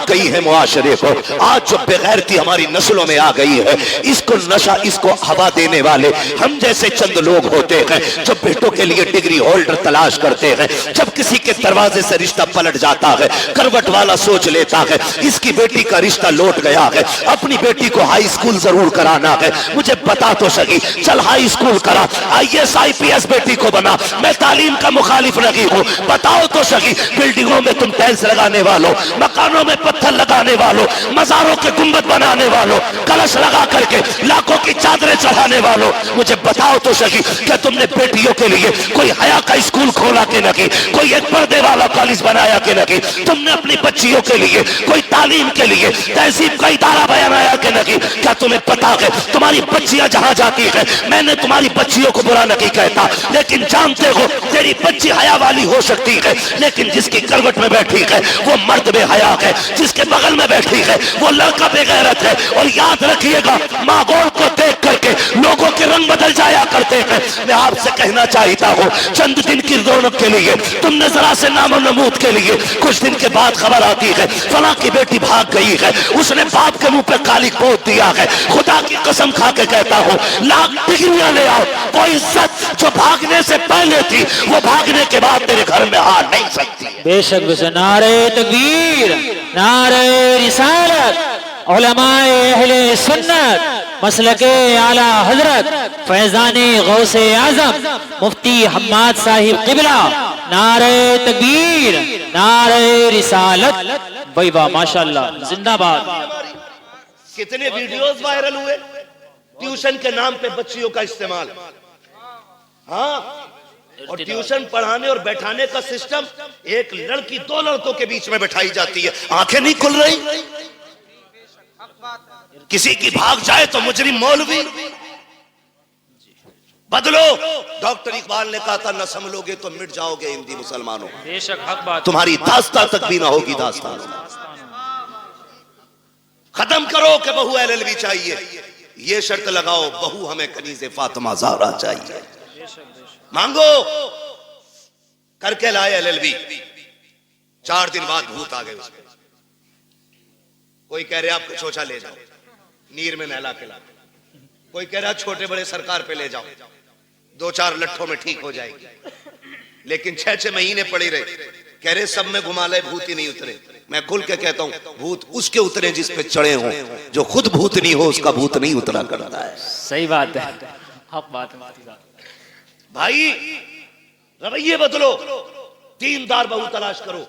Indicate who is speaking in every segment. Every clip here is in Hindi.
Speaker 1: गई है मुआशरे को। आज जो बेगैरती हमारी नस्लों में आ गई है, इसको नशा, इसको हवा देने वाले हम जैसे चंद लोग होते हैं जो बेटों के लिए डिग्री होल्डर तलाश करते हैं। जब किसी के दरवाजे से रिश्ता पलट जाता है, करवट वाला सोच लेता है इसकी बेटी का रिश्ता लौट गया है, अपनी बेटी को हाई स्कूल जरूर कराना है। मुझे बता तो सही, चल हाई स्कूल करा, IAS IPS बेटी को बना। मैं तालीम का मुखालिफ नहीं हूँ, बताओ तो सही। बिल्डिंगों में तुम टाइल्स लगाने वालों, मकानों में पत्थर लगाने वालों, मजारों के गुंबद बनाने वालों, कलश लगा करके लाखों की चादरें चढ़ाने वालों, मुझे बताओ तो सही, क्या तुमने बेटियों के लिए कोई हया का स्कूल खोला के नहीं, कोई एक पर्दे वाला कॉलेज बनाया के नहीं? तुमने अपनी बच्चियों के लिए कोई तालीम के लिए तहजीब का इदारा बनाया के नहीं? क्या तुम्हें पता है तुम्हारी बच्चियां जहां जाती है, मैंने तुम्हारी बच्चियों को बुरा नहीं कहता, लेकिन जानते हो तेरी बच्ची हया वाली हो सकती है, लेकिन जिसकी करवट में बैठी है वो मर्द बेहया है, जिसके बगल में बैठी है वो लड़का बेगैरत है। और याद रखिएगा, माहौल को देख करके लोगों के रंग बदल जाया करते हैं। मैं आपसे कहना चाहता हूँ, चंद दिन की रौनक के लिए तुमने जरा से नामो नमूद के लिए कुछ दिन के बाद खबर आती है फला की बेटी भाग गई है, उसने बाप के मुंह पे काली पोत दिया है। खुदा की कसम खा के कहता हूँ, लाख डिग्रियां ले आओ, वो इज्जत जो भागने से पहले थी वो भागने के बाद तेरे घर में आ नहीं सकती।
Speaker 2: बेशक नारे तकबीर, नारे रिसालत, उलमाए अहले सुन्नत, मसलके आला हजरत फैजाने गौसे आजम मुफ्ती हम्माद साहिब किबला, नारे तकबीर, नारे रिसालत। भाई वाह, माशाल्लाह, जिंदाबाद।
Speaker 1: कितने वीडियोस वायरल हुए ट्यूशन के नाम पे बच्चियों का इस्तेमाल। हाँ, और ट्यूशन पढ़ाने और बैठाने का सिस्टम, एक लड़की दो लड़कों के बीच में बैठाई जाती है, आंखें नहीं खुल रही। किसी की भाग जाए तो मुजरिम मौलवी। बदलो, डॉक्टर इकबाल ने कहा था, न संभलोगे तो मिट जाओगे हिंदी मुसलमानों।
Speaker 2: बेशक हक बात,
Speaker 1: तुम्हारी दास्तां तक भी ना होगी दास्तां। खत्म करो कि बहू LLB चाहिए, ये शर्त लगाओ बहू हमें कनीज़े फातिमा ज़हरा चाहिए। मांगो, करके लाए LLB, 4 दिन बाद भूत आ गए उसके। कोई कह रहे आपको चोचा ले जाओ, नीर में नहला के ला। कोई कह रहा छोटे बड़े सरकार पे ले जाओ, 2-4 लट्ठों में ठीक हो जाएगी। लेकिन 6-6 महीने पड़ी रहे, कह रहे सब में घुमा ले, भूत ही नहीं उतरे। मैं खुल के कहता हूं, भूत उसके उतरे जिस पे चढ़े हों, जो खुद भूत नहीं हो उसका भूत नहीं उतरा करता है।
Speaker 2: सही बात है, हक बात है
Speaker 1: भाई। रवैये बदलो, दीनदार बहू तलाश करो,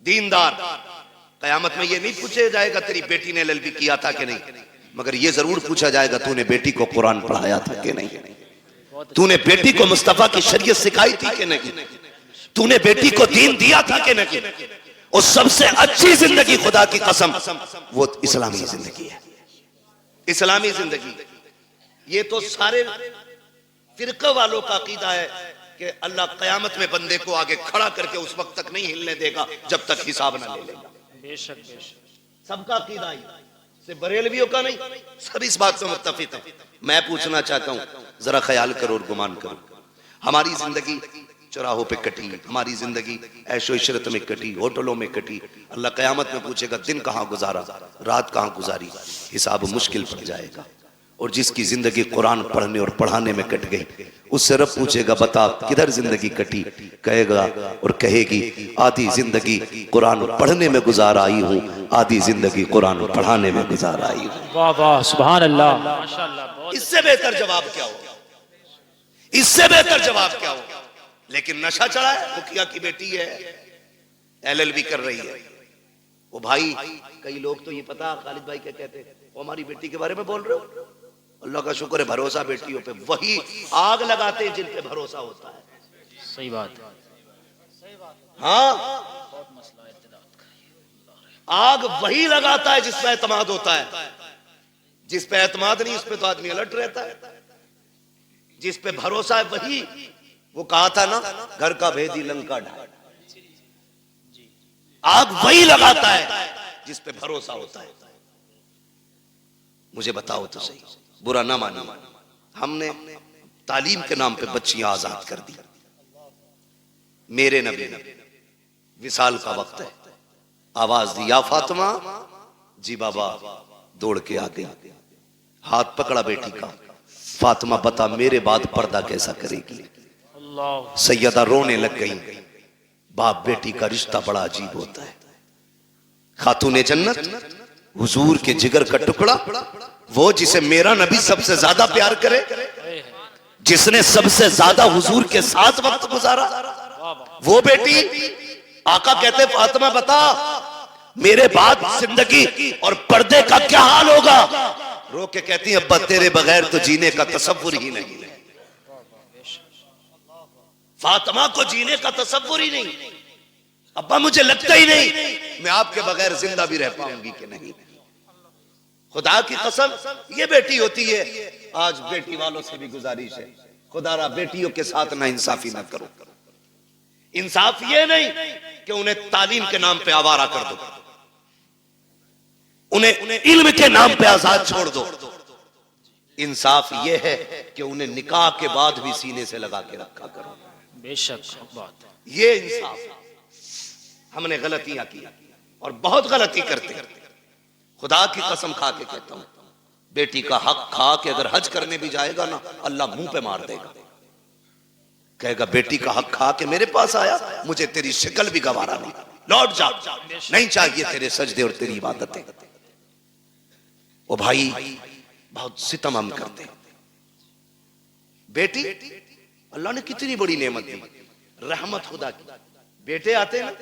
Speaker 1: दीनदार। कयामत में ये नहीं पूछा जाएगा तेरी बेटी ने LLB किया था कि नहीं, मगर ये जरूर पूछा जाएगा तूने बेटी को कुरान पढ़ाया था कि नहीं, तूने बेटी को मुस्तफा की शरीयत सिखाई थी कि नहीं, तूने बेटी को दीन दिया था कि नहीं। और सबसे अच्छी जिंदगी, खुदा की कसम, वो इस्लामी जिंदगी है, इस्लामी जिंदगी। ये तो सारे फिरका वालों का अकीदा है कि अल्लाह कयामत में बंदे को आगे खड़ा करके उस वक्त तक नहीं हिलने देगा जब तक हिसाब ना ले लेगा।
Speaker 2: बेशक बेशक,
Speaker 1: सबका अकीदा ही, सिर्फ बरेलवियों का नहीं, सब इस बात से मुत्तफिक है। मैं पूछना चाहता हूं, जरा ख्याल करो और गुमान करो, हमारी जिंदगी चौराहों पे कटी, हमारी जिंदगी ऐशो इशरत में कटी, होटलों में कटी। अल्लाह कयामत में पूछेगा दिन कहां गुजारा, रात कहां गुजारी, हिसाब मुश्किल पड़ जाएगा। और जिसकी जिंदगी कुरान पढ़ने और पढ़ाने में कट गई, उससे रब पूछेगा बता किधर जिंदगी कटी, कहेगा और कहेगी आधी जिंदगी कुरान पढ़ने में गुजार आई हूँ, आधी जिंदगी कुरान पढ़ाने में गुजार आई हूँ।
Speaker 2: वाह वाह, सुभान अल्लाह, माशाअल्लाह।
Speaker 1: इससे बेहतर जवाब क्या होगा, इससे बेहतर जवाब क्या होगा। लेकिन नशा चढ़ा है, मुखिया की बेटी है, LLB कर रही है। वो भाई, कई लोग तो ये पता खालिद भाई क्या कहते हैं, वो हमारी बेटी के बारे में बोल रहे हो, अल्लाह का शुक्र है भरोसा बेटियों पे, वही आग लगाते हैं जिन पे भरोसा होता है।
Speaker 2: सही बात,
Speaker 1: हाँ, आग वही लगाता है जिस पे एतमाद होता है, जिस पे एतमाद नहीं उस पे तो आदमी अलर्ट रहता है। जिस पे भरोसा है वही, वो कहा था ना, घर का भेदी लंका ढाल। आग वही लगाता है जिस पे भरोसा होता है। मुझे बताओ तो सही, बुरा ना मानो, हमने तालीम के नाम पे बच्चियां आजाद कर दी। मेरे नबी, विसाल का वक्त है, आवाज दी, या फातिमा। जी बाबा। दौड़ के आ गई, हाथ पकड़ा बेटी का। फातिमा बता मेरे बाद पर्दा कैसा करेगी।
Speaker 2: अल्लाह।
Speaker 1: सैयदा रोने लग गई। बाप बेटी का रिश्ता बड़ा अजीब होता है। खातूने जन्नत, हुजूर के जिगर का टुकड़ा, वो जिसे मेरा नबी सबसे ज्यादा प्यार करे, जिसने सबसे ज्यादा हुजूर के साथ वक्त गुजारा, वो बेटी। आका कहते फातिमा बता मेरे बाद जिंदगी और पर्दे का क्या हाल होगा। रो के कहती अब्बा तेरे बगैर तो जीने का तसव्वुर ही नहीं। फातिमा को जीने का तसव्वुर ही नहीं। अब्बा मुझे लगता ही नहीं मैं आपके बगैर जिंदा भी रह पाऊंगी कि नहीं। खुदा की कसम ये बेटी होती है। आज बेटी वालों से भी गुजारिश है, खुदारा बेटियों के साथ ना इंसाफी ना करो। इंसाफ ये नहीं कि उन्हें तालीम के नाम पे आवारा कर दो, उन्हें इल्म के नाम पे आजाद छोड़ दो। इंसाफ ये है कि उन्हें निकाह के बाद भी सीने से लगा के रखा करो।
Speaker 2: बेशक बात है।
Speaker 1: ये इंसाफ। हमने गलतियां की और बहुत गलती करते हैं। खुदा की कसम खा के कहता हूं, बेटी का हक खा के अगर हज करने भी जाएगा ना, अल्लाह मुंह पे मार देगा। कहेगा बेटी का हक खा के मेरे पास आया, मुझे तेरी शक्ल भी गवारा नहीं, लौट जा, नहीं चाहिए तेरे सजदे और तेरी इबादतें। ओ भाई बहुत सितम हम करते हैं। बेटी अल्लाह ने कितनी बड़ी नेमत दी, रहमत खुदा की। बेटे आते हैं,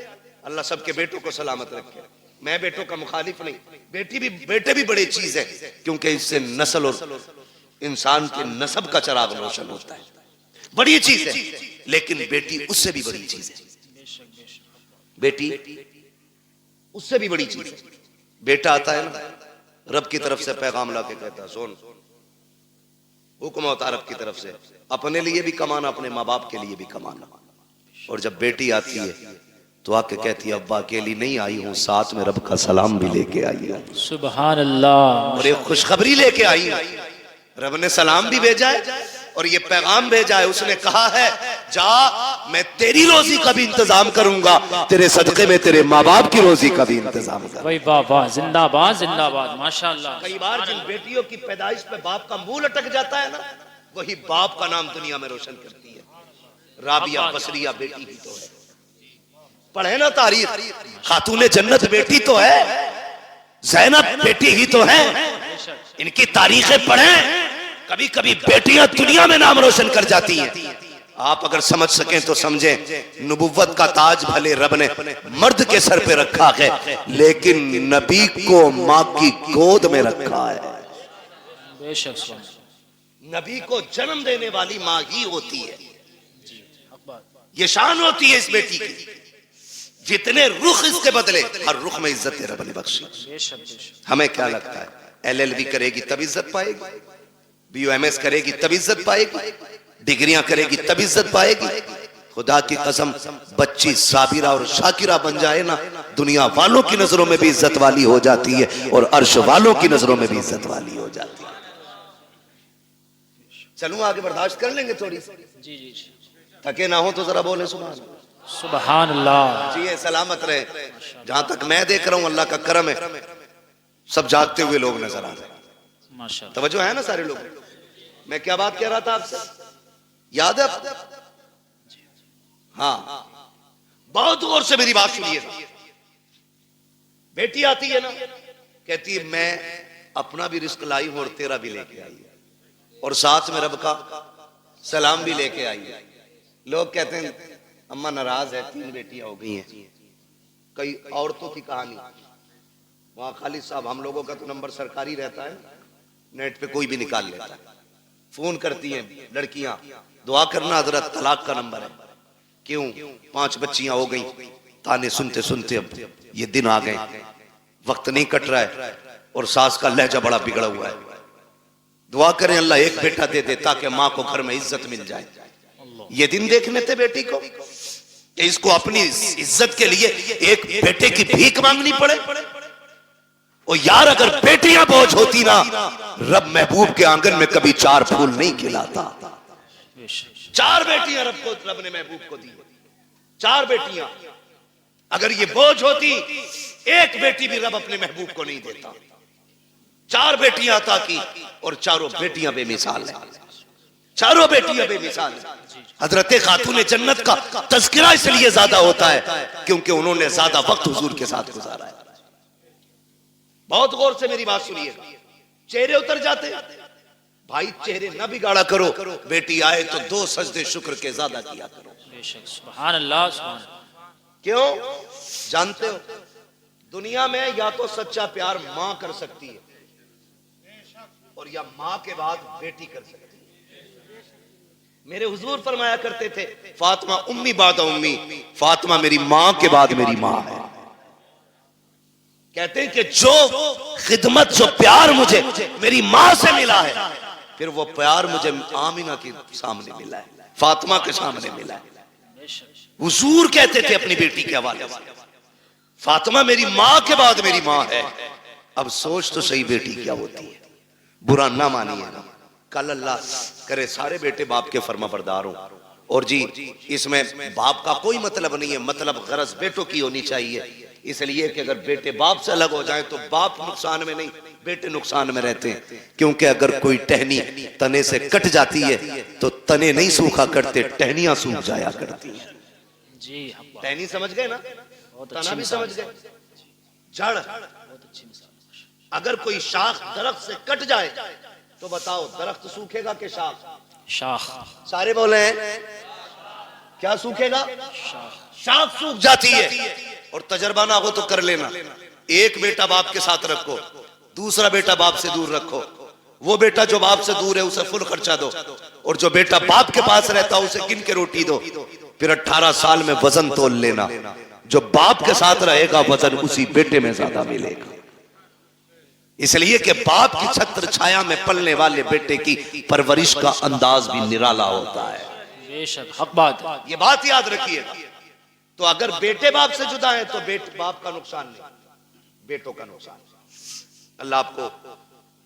Speaker 1: अल्लाह सबके बेटों को सलामत रखे। मैं बेटों का मुखालिफ नहीं, बेटे भी बड़ी चीज है, क्योंकि इससे नस्ल और इंसान के नसब का चराग रोशन होता है। बड़ी चीज है, लेकिन बेटी उससे भी बड़ी चीज है। बेटी उससे भी बड़ी चीज है। बेटा आता है ना, रब की तरफ से पैगाम ला के कहता है सुन, हुक्म होता रब की तरफ से, अपने लिए भी कमाना, अपने माँ बाप के लिए भी कमाना। और जब बेटी आती है तो आके कहती है अब्बा अकेली नहीं आई हूं, साथ में रब का सलाम भी लेके आई हूं।
Speaker 2: सुभान अल्लाह।
Speaker 1: और एक खुशखबरी लेके आई हूं। रब ने सलाम भी भेजा है और ये पैगाम भेजा है। उसने कहा है जा, मैं तेरी रोजी का भी इंतजाम करूंगा, तेरे सदके में तेरे माँ बाप की रोजी का भी इंतजाम करूंगा।
Speaker 2: वही वाह, जिंदाबाद जिंदाबाद, माशाअल्लाह।
Speaker 1: कई बार जिन बेटियों की पैदाइश पे बाप का मुंह लटक जाता है ना, वही बाप का नाम दुनिया में रोशन करती है। राबिया बसरिया बेटी ही तो है। पढ़े ना तारीख, खातूने जन्नत बेटी तो है, ज़ैनब बेटी ही तो है। इनकी तारीखें पढ़ें, कभी कभी बेटियां दुनिया में नाम रोशन कर जाती हैं। आप अगर समझ सकें तो समझें। नबुव्वत का ताज भले रब ने मर्द के सर पे रखा है, लेकिन नबी को माँ की गोद में रखा है।
Speaker 2: बेशक
Speaker 1: नबी को जन्म देने वाली माँ ही होती है। ये शान होती है इस बेटी की। जितने रुख इसके बदले, हर रुख में इज्जत रब ने बख्शी। हमें क्या लगता है LLB करेगी तब इज्जत पाएगी, BUMS करेगी तब इज्जत पाएगी, डिग्रियां करेगी तब इज्जत पाएगी। खुदा की कसम बच्ची साबिरा और शाकिरा बन जाए ना, दुनिया वालों की नजरों में भी इज्जत वाली हो जाती है और अर्श वालों की नजरों में भी इज्जत वाली हो जाती है। चलूं आगे, बर्दाश्त कर लेंगे थोड़ी।
Speaker 2: जी जी जी।
Speaker 1: थके ना हो तो जरा बोले
Speaker 2: सुभान अल्लाह।
Speaker 1: जी सलामत रहे। जहां तक मैं देख रहा हूं अल्लाह का करम है, सब जागते हुए लोग नजर आ रहे हैं।
Speaker 2: माशाअल्लाह,
Speaker 1: तवज्जो है ना सारे लोग। मैं क्या बात कह रहा था आपसे, याद है? हाँ, बहुत गौर से मेरी बात सुनिए। बेटी आती है ना, कहती है मैं अपना भी रिस्क लाई हूं और तेरा भी लेके आई है, और साथ में रब का सलाम भी लेके आई है। लोग कहते हैं अम्मा नाराज है, 3 बेटियां हो गई हैं। कई औरतों की कहानी, वहां खालिद साहब हम लोगों का तो नंबर सरकारी रहता है, नेट पे कोई भी निकाल लेता है। फोन करती हैं लड़कियां, दुआ करना हजरत तलाक का नंबर है। क्यों? 5 बच्चियां हो गई। ताने सुनते सुनते अब ये दिन आ गए, वक्त नहीं कट रहा है और सास का लहजा बड़ा बिगड़ा हुआ है। दुआ करें अल्लाह एक बेटा दे दे ताकि माँ को घर में इज्जत मिल जाए। ये दिन देखने थे बेटी को, इसको अपनी इज्जत के लिए एक बेटे की भीख मांगनी पड़े। और यार अगर बेटियां बोझ होती ना, रब महबूब के आंगन में कभी 4 फूल नहीं खिलाता। 4 बेटियां रब ने महबूब को दी, 4 बेटियां। अगर ये बोझ होती एक बेटी भी रब अपने महबूब को नहीं देता। 4 बेटियां अता की और चारों बेटियां बेमिसाल हैं, चारों बेटियां बेमिसाल हैं। हजरत खातून जन्नत का तज़किरा इसलिए ज्यादा होता है क्योंकि उन्होंने ज्यादा वक्त हुजूर के साथ गुजारा है। बहुत गौर से मेरी बात सुनिए, चेहरे उतर जाते भाई, चेहरे ना बिगाड़ा करो, बेटी आए तो 2 सजदे शुक्र के ज्यादा किया करो।
Speaker 2: बेशक, सुभान अल्लाह, सुभान अल्लाह।
Speaker 1: क्यों? जानते हो दुनिया में या तो सच्चा प्यार मां कर सकती है और या मां के बाद बेटी कर सकती है। मेरे हुजूर फरमाया करते थे, फातिमा उम्मी बाद उम्मी, फातिमा मेरी मां के बाद मेरी मां है। कहते हैं कि जो खिदमत, जो प्यार मुझे मेरी मां से मिला है, फिर वो प्यार मुझे आमिना के सामने मिला है, फातिमा के सामने मिला है। हुजूर कहते थे अपनी बेटी के हवाले से, फातिमा मेरी मां के बाद मेरी मां है। अब सोच तो सही बेटी क्या होती है, बुरा ना मानिए। कल अल्लाह करे सारे बेटे बाप के फर्मा बरदार हो। और जी इसमें बाप का कोई मतलब नहीं है, मतलब गरज बेटों की होनी चाहिए। इसलिए कि अगर बेटे बाप से अलग हो जाए तो बाप नुकसान में नहीं, बेटे नुकसान में रहते हैं। क्योंकि अगर कोई टहनी तने से कट जाती है तो तने नहीं सूखा करते, टहनियां सूख जाया करती हैं।
Speaker 2: जी,
Speaker 1: टहनी समझ गए ना, तना भी समझ गए, जड़। अगर कोई शाख दरख्त से कट जाए तो बताओ दरख्त सूखेगा कि शाख?
Speaker 2: शाख।
Speaker 1: सारे बोले हैं क्या सूखेगा? शाख सूख जाती है। और तजर्बा ना हो तो कर लेना, एक बेटा बाप के साथ रखो, दूसरा बेटा बाप से दूर रखो। वो बेटा जो बाप से दूर है उसे फुल खर्चा दो, और जो बेटा बाप के पास रहता है उसे गिन के रोटी दो। फिर 18 साल में वजन तोल लेना, जो बाप के साथ रहेगा वजन उसी बेटे में ज्यादा मिलेगा। इसलिए कि बाप की छत्र छाया में पलने वाले बेटे की परवरिश का अंदाज भी निराला होता है।
Speaker 2: बेशक, हक बात,
Speaker 1: ये बात याद रखिएगा। तो अगर बेटे बाप से जुदा है तो बाप का नुकसान नहीं, बेटों का नुकसान। अल्लाह आपको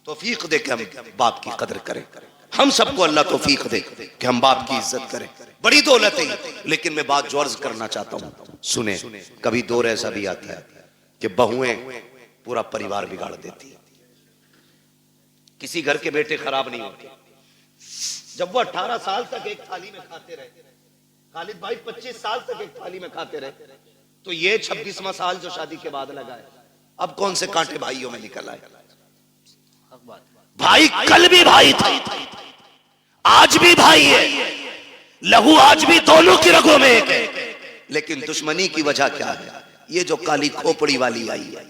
Speaker 1: तौफीक दे कि हम बाप की कदर करें। हम सबको अल्लाह तौफीक दे कि हम बाप की इज्जत करें। बड़ी दौलत है, लेकिन मैं बात जो अर्ज करना चाहता हूं सुने। कभी दौर ऐसा भी आता है कि बहुएं पूरा परिवार बिगाड़ देती है। किसी घर के बेटे खराब नहीं होते। जब वो 18 साल तक एक थाली में खाते रहे, खालिद भाई 25 साल तक एक थाली में खाते रहे, तो ये 26वां साल जो शादी के बाद लगा है, अब कौन से कांटे भाइयों में निकल आए? भाई कल भी भाई था, आज भी भाई है, लहू आज भी दोनों की रगों में एक है। लेकिन दुश्मनी की वजह क्या है? ये जो काली खोपड़ी वाली आई है,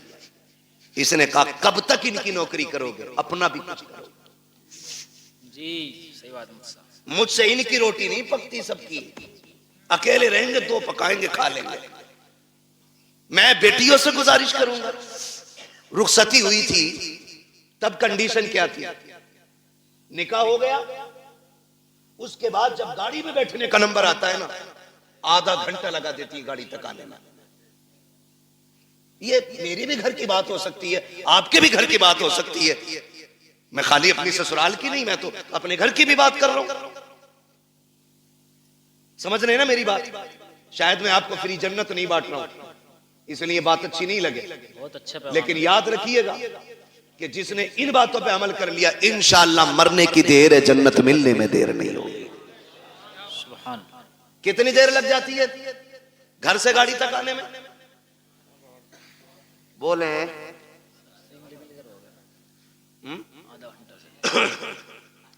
Speaker 1: इसने कहा कब तक इनकी नौकरी करोगे, अपना भी कुछ करो।
Speaker 2: जी सही बात,
Speaker 1: मुझसे इनकी रोटी नहीं पकती, सबकी। अकेले रहेंगे 2 पकाएंगे खा लेंगे। मैं बेटियों से गुजारिश करूंगा। रुखसती हुई थी तब कंडीशन क्या थी? निकाह हो गया, उसके बाद जब गाड़ी में बैठने का नंबर आता है ना, आधा घंटा लगा देती है गाड़ी तक आने में। ये मेरी भी घर की बात हो सकती है, आपके भी घर की बात हो सकती है। मैं खाली अपनी ससुराल की नहीं, मैं तो अपने घर की भी बात कर रहा हूं। समझ रहे हैं ना मेरी बात? शायद मैं आपको फ्री जन्नत नहीं बांट रहा हूं, इसलिए बात अच्छी नहीं लगे।
Speaker 2: बहुत अच्छा।
Speaker 1: लेकिन याद रखिएगा कि जिसने इन बातों पे अमल कर लिया, इंशाअल्लाह मरने की देर है, जन्नत मिलने में देर नहीं होगी।
Speaker 2: सुभान।
Speaker 1: कितनी देर लग जाती है घर से गाड़ी तक आने में? बोले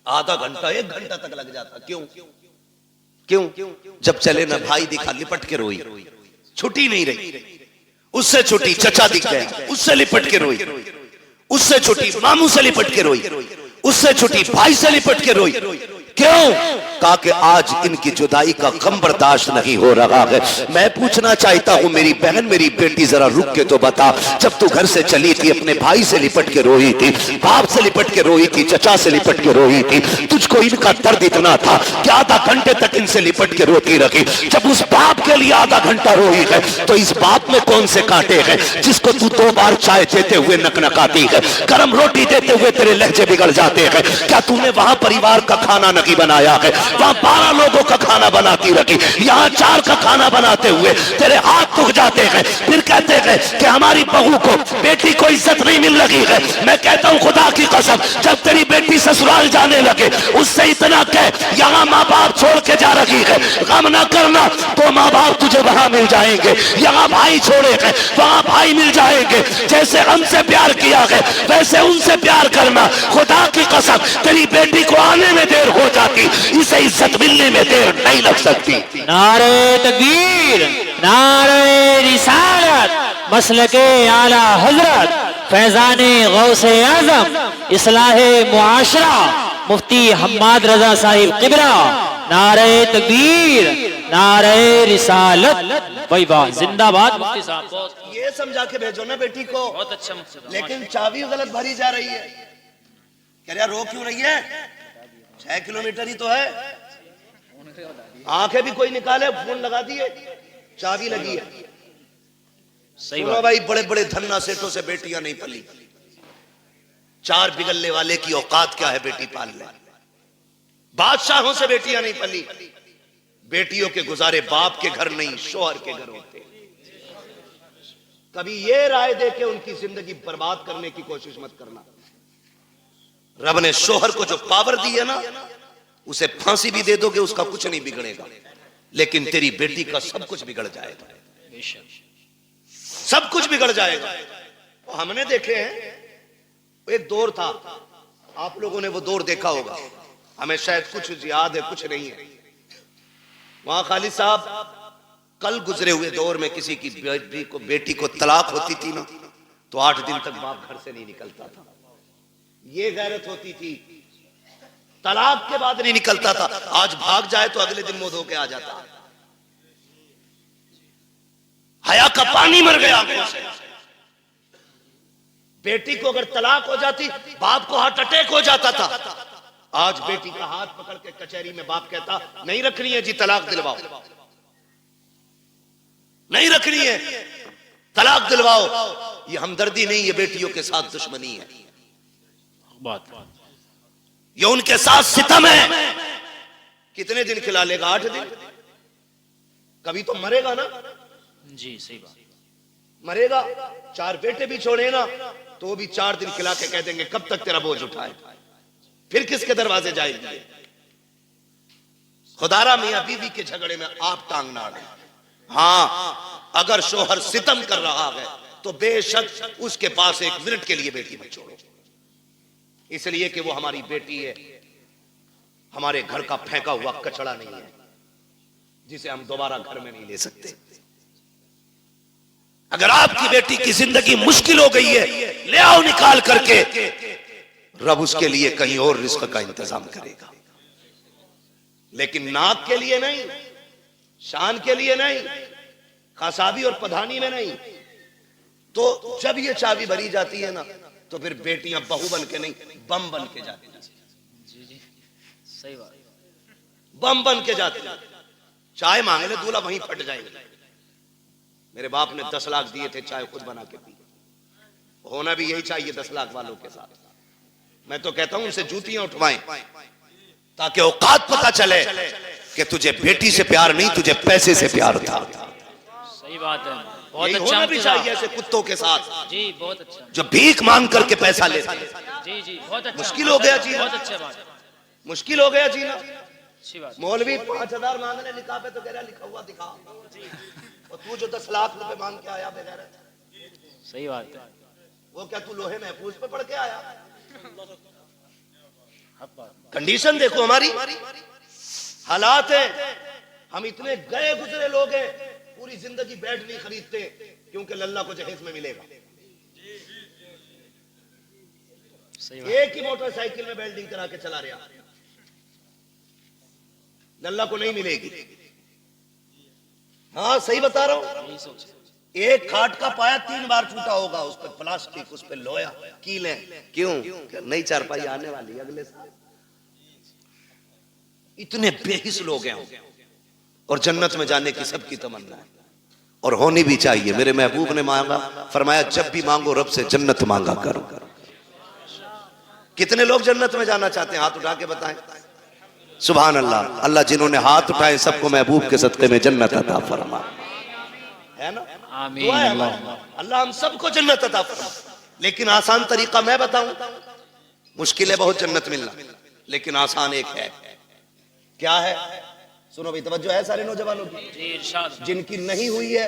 Speaker 1: आधा घंटा 1 घंटा तक लग जाता। क्यों? क्यों? जब चले ना भाई दिखा, लिपट के रोई, छुट्टी नहीं रही। उससे छुट्टी चचा दिख गया, उससे लिपट के रोई। उससे छुट्टी मामू से लिपट के रोई, उससे छुट्टी भाई से लिपट के रोई। क्यों? कहा कि आज इनकी जुदाई का गम बर्दाश्त नहीं हो रहा है। मैं पूछना चाहता हूं मेरी बहन, मेरी बेटी, जरा रुक के तो बता, जब तू घर से चली थी अपने भाई से लिपट के रोई थी, बाप से लिपट के रोई थी, चचा से लिपट के रोई थी, तुझको इनका दर्द इतना था कि आधा घंटे तक इनसे लिपट के रोती रही। जब उस बाप के लिए आधा घंटा रोई है तो इस बाप में कौन से कांटे हैं जिसको तू 2 बार चाय देते हुए नकनकाती है, गर्म रोटी देते हुए तेरे लहजे बिगड़ जाते हैं? क्या तूने वहां परिवार का खाना रखी बनाया है, वहां 12 लोगों का खाना बनाती रखी, यहाँ 4 का खाना बनाते हुए तेरे हाथ दुख जाते हैं, फिर कहते हैं कि हमारी बहू को, बेटी को इज्जत नहीं मिल रही है। मैं कहता हूँ खुदा की कसम, जब तेरी बेटी ससुराल जाने लगे उससे इतना कह, यहाँ माँ बाप छोड़ के जा रही है, गम ना करना, तो माँ बाप तुझे वहां मिल जाएंगे। यहाँ भाई छोड़े हैं, वहां भाई मिल जाएंगे। जैसे हमसे प्यार किया है वैसे उनसे प्यार करना। खुदा की कसम, तेरी बेटी को आने में देर हो जाती, इसे इज्जत मिलने में देर नहीं लग सकती।
Speaker 2: नारे तकबीर, नारे रिसालत, मसलके आला हजरत, फैजाने गौसे आजम, इस्लाहे मुआशरा, मुफ्ती हम्माद रजा साहिब किबरा। नारे तकबीर, नारे रिसालत, वही बात, जिंदाबाद मुफ्ती साहब। बहुत
Speaker 1: ये समझा के भेजो ना बेटी को।
Speaker 2: बहुत अच्छा मुफ्ती साहब।
Speaker 1: लेकिन चाबी गलत भरी जा रही है। कह रहा रो क्यों रही है? 6 किलोमीटर ही तो है। आंखें भी कोई निकाले, फोन लगा दिए, चाबी लगी है।
Speaker 2: सही
Speaker 1: सुनो
Speaker 2: बात।
Speaker 1: भाई, बड़े बड़े धन्ना सेठों से बेटियां नहीं पली। 4 बिगलने वाले की औकात क्या है बेटी पालने? बादशाहों से बेटियां नहीं पली। बेटियों के गुजारे बाप के घर नहीं, शोहर के घर होते। कभी ये राय दे के उनकी जिंदगी बर्बाद करने की कोशिश मत करना। रब ने शोहर को जो पावर दी है ना, उसे फांसी भी दे दोगे उसका कुछ नहीं बिगड़ेगा, लेकिन तेरी बेटी का सब कुछ बिगड़ जाएगा,
Speaker 2: बेशक
Speaker 1: सब कुछ बिगड़ जाएगा। तो हमने देखे हैं, एक दौर था, आप लोगों ने वो दौर देखा होगा, हमें शायद कुछ याद है कुछ नहीं है। वहां खालिद साहब, कल गुजरे हुए दौर में किसी की बेटी को तलाक होती थी ना, तो 8 दिन तक बाप घर से नहीं निकलता था। ये गैरत होती थी, तलाक के बाद नहीं निकलता था। आज भाग जाए तो अगले दिन मुंह धो के आ जाता। हया का पानी मर गया आंखों से। बेटी को अगर तलाक हो जाती, बाप को हार्ट अटैक हो जाता था। आज बेटी का हाथ पकड़ के कचहरी में बाप कहता, नहीं रखनी है जी, तलाक दिलवाओ, नहीं रखनी है, तलाक दिलवाओ। ये हमदर्दी नहीं, ये बेटियों के साथ दुश्मनी है,
Speaker 2: बात।
Speaker 1: ये उनके साथ सितम है। कितने दिन खिला लेगा? 8 दिन। कभी तो मरेगा ना,
Speaker 2: जी सही बात।
Speaker 1: मरेगा। 4 बेटे भी छोड़े ना, तो भी 4 दिन खिला के कह देंगे कब तक तेरा बोझ उठाए, फिर किसके दरवाजे जाएंगे? खुदारा मियां बीवी के झगड़े में आप टांग ना अड़े। हाँ, अगर शोहर सितम कर रहा है तो बेशक उसके पास 1 मिनट के लिए बेटी मत छोड़ो, इसलिए कि वो हमारी बेटी है, हमारे घर का फेंका हुआ कचड़ा नहीं है जिसे हम दोबारा घर में नहीं ले सकते। अगर आपकी बेटी की जिंदगी मुश्किल हो गई है, ले आओ निकाल करके, रब उसके लिए कहीं और रिस्क का इंतजाम करेगा, लेकिन नाक के लिए नहीं, शान के लिए नहीं, खसाबी और पधानी में नहीं। तो जब ये चाबी भरी जाती है ना, तो फिर बेटियां बहू बन के नहीं, बम बन के जाती हैं।
Speaker 2: जी जी सही बात।
Speaker 1: बम बन के जाती हैं। चाय मांगे ले दूल्हा वहीं फट जाएंगे। मेरे बाप ने 10 लाख दिए थे, चाय खुद बना के पी। होना भी यही चाहिए 10 लाख वालों के साथ। मैं तो कहता हूं उनसे जूतियां उठवाएं, ताकि औकात पता चले कि तुझे बेटी से प्यार नहीं, तुझे पैसे से प्यार था।
Speaker 2: सही बात है, बहुत
Speaker 1: यही
Speaker 2: अच्छा
Speaker 1: होना भी चाहिए ऐसे कुत्तों के साथ,
Speaker 2: जी बहुत अच्छा।
Speaker 1: जो भीख मांग करके पैसा लेते हैं।
Speaker 2: जी जी बहुत अच्छा।
Speaker 1: मुश्किल हो गया जीना,
Speaker 2: बहुत अच्छा बात,
Speaker 1: मुश्किल हो गया जीना।
Speaker 2: अच्छी बात।
Speaker 1: मौलवी 5000 मांगने निकाह पे तो कह रहा लिखा हुआ दिखा, और तू जो 10 लाख रुपए मांग के आया बगैर,
Speaker 2: सही बात है,
Speaker 1: वो क्या तू लोहे महफूज पे पढ़ के आया?
Speaker 2: हक बात।
Speaker 1: कंडीशन देखो हमारी, हालात है। हम इतने गए गुजरे लोग हैं, पूरी जिंदगी बेड नहीं खरीदते क्योंकि लल्ला को जहेज में मिलेगा।
Speaker 2: सही बात।
Speaker 1: एक ही मोटरसाइकिल में वेल्डिंग करा के चला रहा, लल्ला को नहीं मिलेगी। हाँ सही बता रहा हूं।
Speaker 2: यही सोच।
Speaker 1: एक खाट का पाया 3 बार टूटा होगा, उस पर प्लास्टिक, उस पर लोहा, कीलें। क्यों? नई चारपाई आने वाली अगले साल। इतने बेहिस लोग हैं, और जन्नत में जाने की सबकी तमन्ना है, और होनी भी चाहिए। मेरे महबूब ने मांगा, फरमाया जब भी मांगो रब से जन्नत मांगा करो। कितने लोग जन्नत में जाना चाहते हैं? हाथ उठा के बताएं। सुभान अल्लाह। अल्लाह जिन्होंने हाथ उठाए सबको महबूब के सदक़े में जन्नत अता फरमा, है ना?
Speaker 2: आमीन।
Speaker 1: दुआ है हमारी, अल्लाह हम सबको जन्नत अता फरमा। लेकिन आसान तरीका मैं बताऊं, मुश्किल है बहुत जन्नत मिलना, लेकिन आसान एक है। क्या है? सुनो भाई, तवज्जो है सारे नौजवानों की।
Speaker 2: जी इरशाद।
Speaker 1: जिनकी नहीं हुई है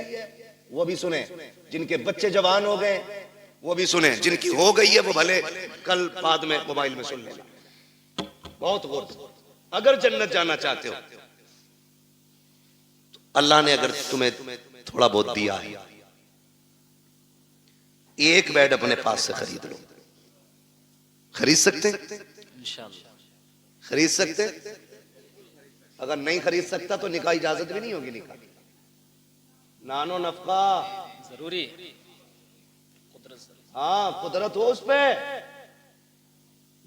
Speaker 1: वो भी सुने, जिनके बच्चे जवान हो गए वो भी सुने, जिनकी हो गई है वो भले कल बाद में मोबाइल में सुन लेना। बहुत गौर से, अगर जन्नत जाना चाहते हो तो अल्लाह ने अगर तुम्हें थोड़ा बहुत दिया है, एक बेड अपने पास से खरीद लो। खरीद सकते?
Speaker 2: इंशाअल्लाह
Speaker 1: खरीद सकते? अगर नहीं खरीद सकता तो निकाह इजाजत भी नहीं होगी। निकाह नानो नफका
Speaker 2: जरूरी।
Speaker 1: हाँ, कुदरत हो उस पे।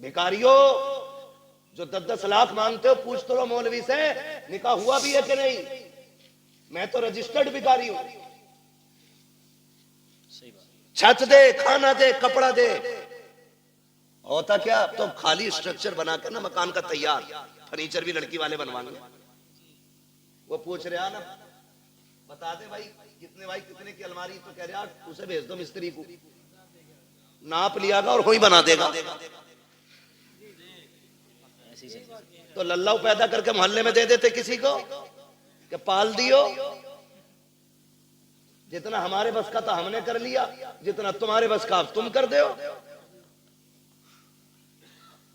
Speaker 1: भिखारियों जो 10-10 लाख मांगते हो, पूछ तो लो मौलवी से निकाह हुआ भी है कि नहीं। मैं तो रजिस्टर्ड भिखारी हूं।
Speaker 2: सही बात।
Speaker 1: छत दे, खाना दे, कपड़ा दे। होता क्या, तो खाली स्ट्रक्चर बना कर ना मकान का तैयार, फर्नीचर भी लड़की वाले बनवाएंगे। वो पूछ रहा ना, बता दे भाई कितने की अलमारी, तो कह रहा उसे भेज दो मिस्त्री को, नाप लियागा और वही बना देगा। तो लल्लाऊ पैदा करके मोहल्ले में दे देते किसी को कि पाल दियो। जितना हमारे बस का था हमने कर लिया, जितना तुम्हारे बस का तुम कर दो।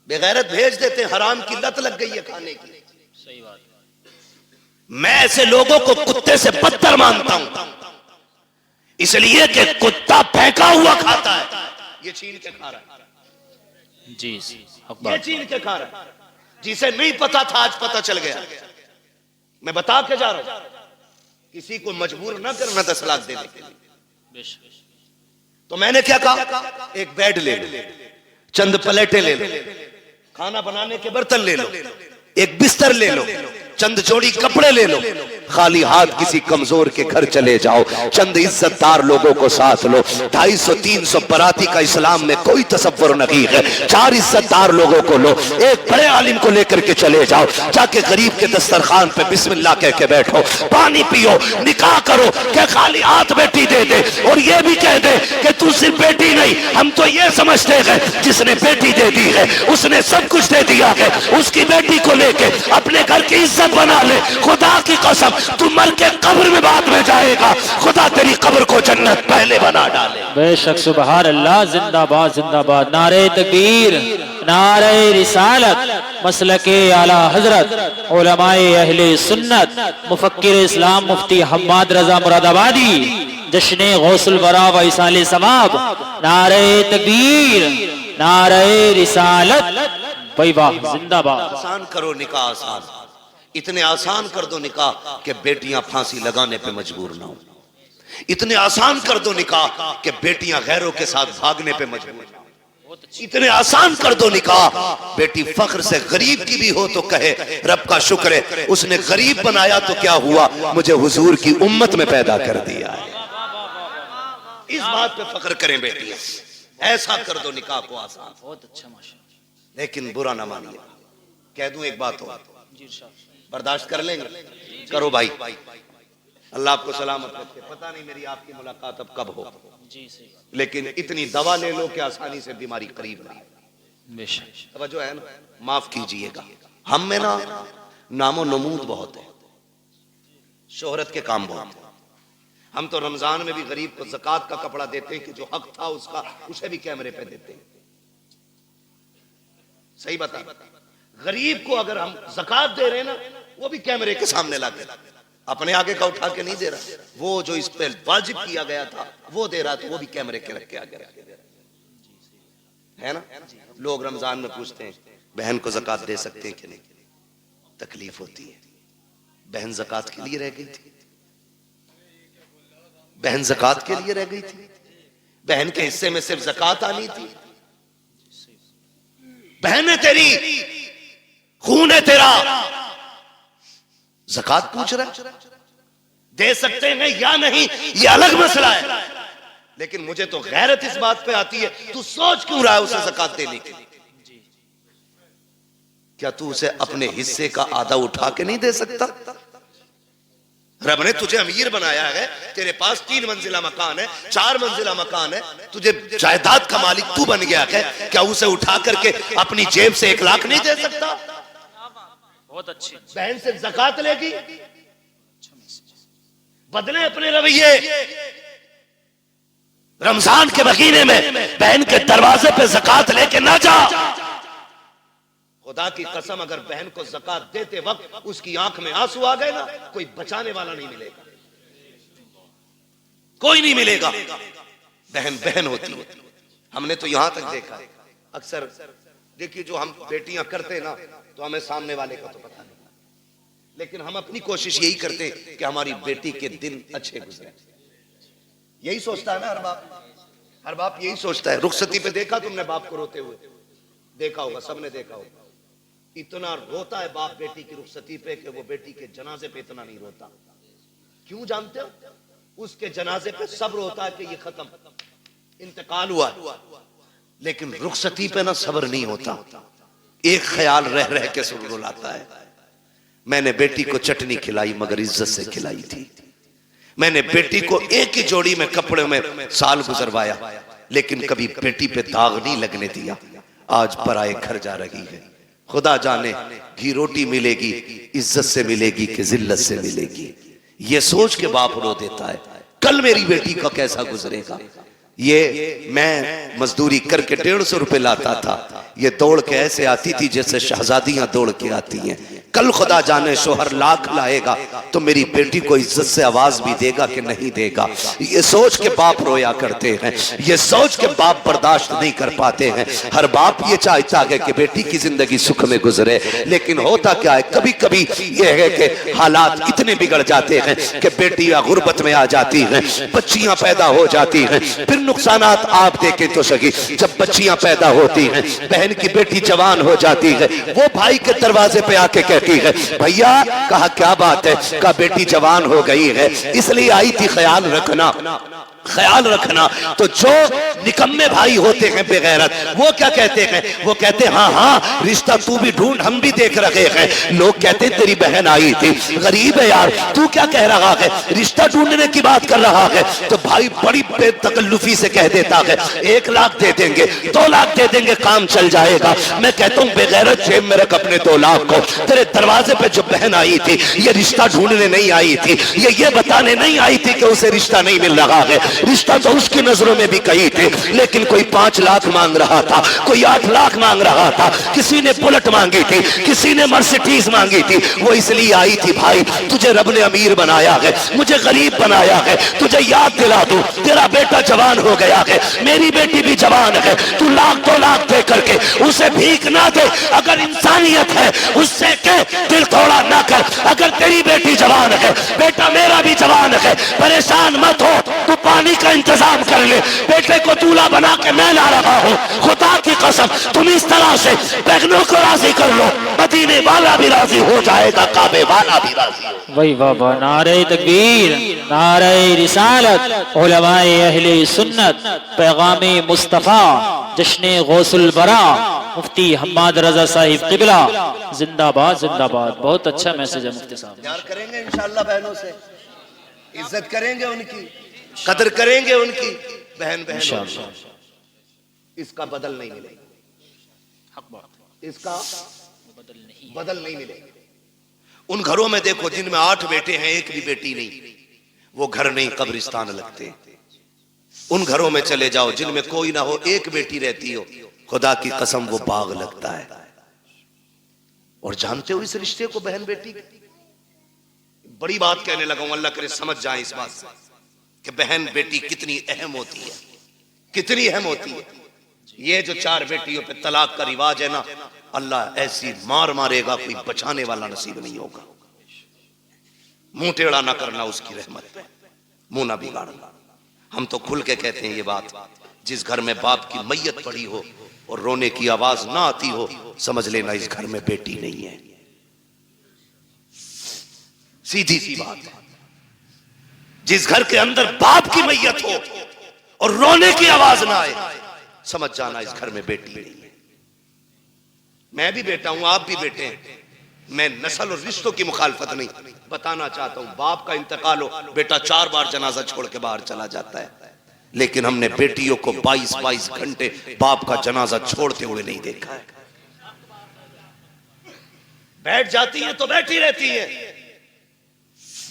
Speaker 1: बेगैरत भेज देते, हराम की लत लग गई है खाने की।
Speaker 2: सही बात।
Speaker 1: मैं ऐसे लोगों को कुत्ते से बदतर मानता हूं, इसलिए कि कुत्ता फेंका हुआ खाता है, ये छीन के खा रहा है।
Speaker 2: जी
Speaker 1: ये छीन के खा रहा है। जिसे नहीं पता था आज पता चल गया। मैं बता के जा रहा हूं, किसी को मजबूर ना करना 10 लाख देने के लिए। तो मैंने क्या कहा, एक बेड ले लो, चंद प्लेटें ले लो, खाना बनाने के बर्तन ले लो, एक बिस्तर ले लो, चंद जोड़ी कपड़े ले लो, खाली हाथ किसी कमजोर के घर चले जाओ, चंद इज्जतदार लोगों को साथ लो। 250-300 बराती का इस्लाम में कोई तसव्वुर नहीं है। 4 इज्जतदार लोगों को लो, एक बड़े आलिम को लेकर के चले जाओ, जाके गरीब के दस्तरखान पे बिस्मिल्लाह कह के बैठो, पानी पियो, निकाह करो, क्या खाली हाथ बेटी दे दे और ये भी कह दे कि तू सिर्फ बेटी नहीं, हम तो ये समझते हैं जिसने बेटी दे दी है उसने सब कुछ दे दिया है। उसकी बेटी को लेके अपने घर की इज्जत बना ले। खुदा की कसम, तू मर के कब्र में बाद में जाएगा, खुदा तेरी कब्र को जन्नत पहले बना डाले।
Speaker 2: बेशक। सुभान अल्लाह। जिंदाबाद जिंदाबाद। नारे तकबीर, नारे रिसालत, मसलके आला हजरत, उलमाए अहले सुन्नत, मुफक्किर इस्लाम मुफ्ती हम्माद रजा मुरादाबादी, जश्ने गौसुल बरा व इसाले समाब। नारे तकबीर, नारे रिसालत, भाई वाह, जिंदाबाद।
Speaker 1: आसान करो निकाह, आसान, इतने आसान कर दो निकाह कि बेटियां फांसी लगाने पे मजबूर ना हो। इतने आसान कर दो निकाह कि बेटियां गैरों के साथ भागने पे मजबूर ना हो। इतने आसान कर दो निकाह, बेटी फख्र से गरीब की भी हो तो कहे रब का शुक्र है उसने गरीब बनाया तो क्या हुआ, मुझे हुजूर की उम्मत में पैदा कर दिया है। इस बात पे फख्र करें बेटियां। ऐसा कर दो निकाह को आसान।
Speaker 2: बहुत अच्छा माशाअल्लाह।
Speaker 1: लेकिन बुरा ना मानिए, कह दूं एक बात हो,
Speaker 2: जी इरशाद।
Speaker 1: बर्दाश्त कर लेंगे? करो भाई, अल्लाह आपको सलामत रखे। पता नहीं मेरी आपकी मुलाकात अब कब हो,
Speaker 2: जी सही।
Speaker 1: लेकिन इतनी दवा ले लो कि आसानी से बीमारी करीब ना।
Speaker 2: बेशक।
Speaker 1: तवज्जो है ना? माफ कीजिएगा, हम में ना नामो नमूद बहुत है, शोहरत के काम बहुत है। हम तो रमजान में भी गरीब को ज़कात का कपड़ा देते हैं कि जो हक था उसका, उसे भी कैमरे पे देते हैं। सही बता, गरीब को अगर हम ज़कात दे रहे हैं ना, वो भी कैमरे के सामने लाते, अपने आगे का उठा के नहीं दे रहा। वो जो इस पे वाजिब किया गया था वो दे रहा, तो वो भी कैमरे के रख के आगे रख के दे रहा है ना। लोग रमजान में पूछते हैं बहन को ज़कात दे सकते हैं कि नहीं, तकलीफ होती है। बहन ज़कात के लिए रह गई थी, बहन ज़कात के लिए रह गई थी, बहन के हिस्से में सिर्फ ज़कात आनी थी। बहन है तेरी, खून है तेरा, ज़कात पूछ रहा है, दे सकते हैं या नहीं ये अलग मसला है, लेकिन मुझे तो गैरत इस बात पे आती है, तू सोच क्यों रहा है उसे ज़कात देने की। क्या तू उसे अपने हिस्से का आधा उठा के नहीं दे सकता? रब ने तुझे अमीर बनाया है, तेरे पास 3 मंजिला मकान है, 4 मंजिला मकान है, तुझे जायदाद का मालिक तू बन गया है, क्या उसे उठा करके अपनी जेब से 1 लाख नहीं दे सकता?
Speaker 2: बहुत अच्छी।
Speaker 1: बहन से ज़कात लेगी, बदले अपने रवैये। रमजान के महीने में बहन के दरवाजे पे ज़कात लेके ना जा। खुदा की कसम, अगर बहन को ज़कात देते वक्त उसकी आंख में आंसू आ गए ना, कोई बचाने वाला नहीं मिलेगा, कोई नहीं मिलेगा। बहन बहन होती है। हमने तो यहां तक देखा, अक्सर देखिए जो हम बेटियां करते ना, तो हमें सामने वाले का तो पता नहीं, लेकिन हम अपनी कोशिश यही करते कि हमारी बेटी के दिन अच्छे गुजरे। यही सोचता है ना हर बाप यही सोचता है। रुखसती पे देखा तुमने बाप को रोते हुए? देखा होगा, सबने देखा होगा। इतना रोता है बाप बेटी की रुखसती पे कि वो बेटी के जनाजे पे इतना नहीं रोता। क्यों जानते हो? उसके जनाजे पे सब्र होता है कि ये खत्म, इंतकाल हुआ, लेकिन रुखसती पे ना सब्र नहीं होता। एक ख्याल रह रह के रुलाता है, मैंने बेटी को चटनी खिलाई मगर इज्जत से खिलाई थी। मैंने बेटी को एक ही जोड़ी में कपड़े में साल गुजरवाया, लेकिन कभी बेटी पे दाग नहीं लगने दिया। आज पराए घर जा रही है, खुदा जाने घी रोटी मिलेगी, इज्जत से मिलेगी कि जिल्लत से मिलेगी। ये सोच के बाप रो देता है, कल मेरी बेटी का कैसा गुजरेगा। ये मैं मजदूरी करके 150 रुपए लाता था, ये दौड़ के ऐसे आती थी जैसे शहजादियां दौड़ के आती हैं। कल खुदा जाने शोहर लाख लाएगा तो मेरी बेटी को इज्जत से आवाज भी देगा कि नहीं देगा। ये सोच के बाप रोया करते हैं, ये सोच के बाप बर्दाश्त नहीं कर पाते हैं। हर बाप ये चाहता है कि बेटी की जिंदगी सुख में गुजरे, लेकिन होता क्या है, कभी कभी ये है कि हालात इतने बिगड़ जाते हैं कि बेटियां गुर्बत में आ जाती हैं, बच्चियां पैदा हो जाती हैं। फिर नुकसानात आप देखें तो सही, जब बच्चियां पैदा होती हैं, बहन की बेटी जवान हो जाती है, वो भाई के दरवाजे पे आके कहती है भैया, कहा क्या बात है, कहा बेटी जवान हो गई है इसलिए आई थी, ख्याल रखना ख्याल रखना। तो जो निकम्मे भाई होते हैं बेगैरत, वो क्या कहते हैं, वो कहते हैं हाँ हाँ रिश्ता तू भी ढूंढ, हम भी देख रहे हैं। लोग कहते हैं तेरी बहन आई थी, गरीब है यार, तू क्या कह रहा है, रिश्ता ढूंढने की बात कर रहा है। तो भाई बड़ी बेतकल्लुफी से कह देता है 1 लाख दे देंगे, 2 लाख दे देंगे, काम चल जाएगा। मैं कहता हूँ बेगैरत, जेब में रख अपने 2 लाख को। तेरे दरवाजे पे जो बहन आई थी, ये रिश्ता ढूंढने नहीं आई थी, ये बताने नहीं आई थी कि उसे रिश्ता नहीं मिल रहा है। रिश्ता तो उसकी नजरों में भी कही थे, लेकिन कोई 5 लाख मांग रहा था, कोई 8 लाख मांग रहा था, किसी ने बुलेट मांगी थी, किसी ने मर्सिडीज मांगी थी। वो इसलिए आई थी भाई, तुझे रब ने अमीर बनाया है, मुझे गरीब बनाया है, तुझे याद दिला दूं तेरा बेटा जवान हो गया है, मेरी बेटी भी जवान है, तू 1-2 लाख दे करके उसे भीख ना दे। अगर इंसानियत है उससे कह दिल थोड़ा ना कर। अगर तेरी बेटी जवान है, बेटा मेरा भी जवान है, परेशान मत हो, तू पानी का इंतजाम कर ले, बेटे को दूल्हा बना के मैं ला रहा हूँ। खुदा की कसम, तुम इस तरह से बहनों को राजी कर लो, मदीने वाला भी राजी हो जाएगा, काबे वाला भी राजी हो।
Speaker 2: वही बाबा, नारे तकबीर, नारे रिसालत, उलमाए अहले सुन्नत, पैगामे मुस्तफा, जश्ने गौसुल बरा, मुफ्ती हम्माद रजा साहिब किबला, जिंदाबाद जिंदाबाद। बहुत अच्छा मैसेज है मुफ्ती साहब।
Speaker 1: प्यार करेंगे इंशाअल्लाह बहनों से, इज्जत करेंगे उनकी, कदर करेंगे उनकी। बहन इसका बदल नहीं मिलेगा, इसका बदल नहीं मिलेगा। उन घरों में देखो जिनमें 8 बेटे हैं, एक भी बेटी नहीं, वो घर नहीं कब्रिस्तान लगते। उन घरों में चले जाओ जिनमें कोई ना हो, एक बेटी रहती हो, खुदा की कसम वो बाग लगता है। और जानते हो इस रिश्ते को, बहन बेटी, बड़ी बात कहने लगा हूं, अल्लाह करे समझ जाए इस बात से कि बहन बेटी कितनी अहम होती है, कितनी अहम होती है। ये जो 4 बेटियों पे तलाक का रिवाज है ना, अल्लाह ऐसी मार मारेगा, कोई बचाने वाला नसीब नहीं होगा। मुंह टेढ़ा ना करना उसकी रहमत पे, मुंह ना बिगाड़ना। हम तो खुल के कहते हैं ये बात, जिस घर में बाप की मैयत पड़ी हो और रोने की आवाज ना आती हो, समझ लेना इस घर में बेटी नहीं है। सीधी सी बात है। जिस घर के अंदर बाप की मैयत हो और रोने की आवाज ना आए, समझ जाना इस घर में बेटी नहीं है। मैं भी बेटा हूं, आप भी बेटे हैं। मैं नस्ल और रिश्तों की मुखालफत नहीं, बताना चाहता हूं बाप का इंतकाल हो, बेटा 4 बार जनाजा छोड़ के बाहर चला जाता है, लेकिन हमने बेटियों को 22-22 घंटे बाप का जनाजा छोड़ते हुए नहीं देखा है। बैठ जाती है तो बैठी रहती है।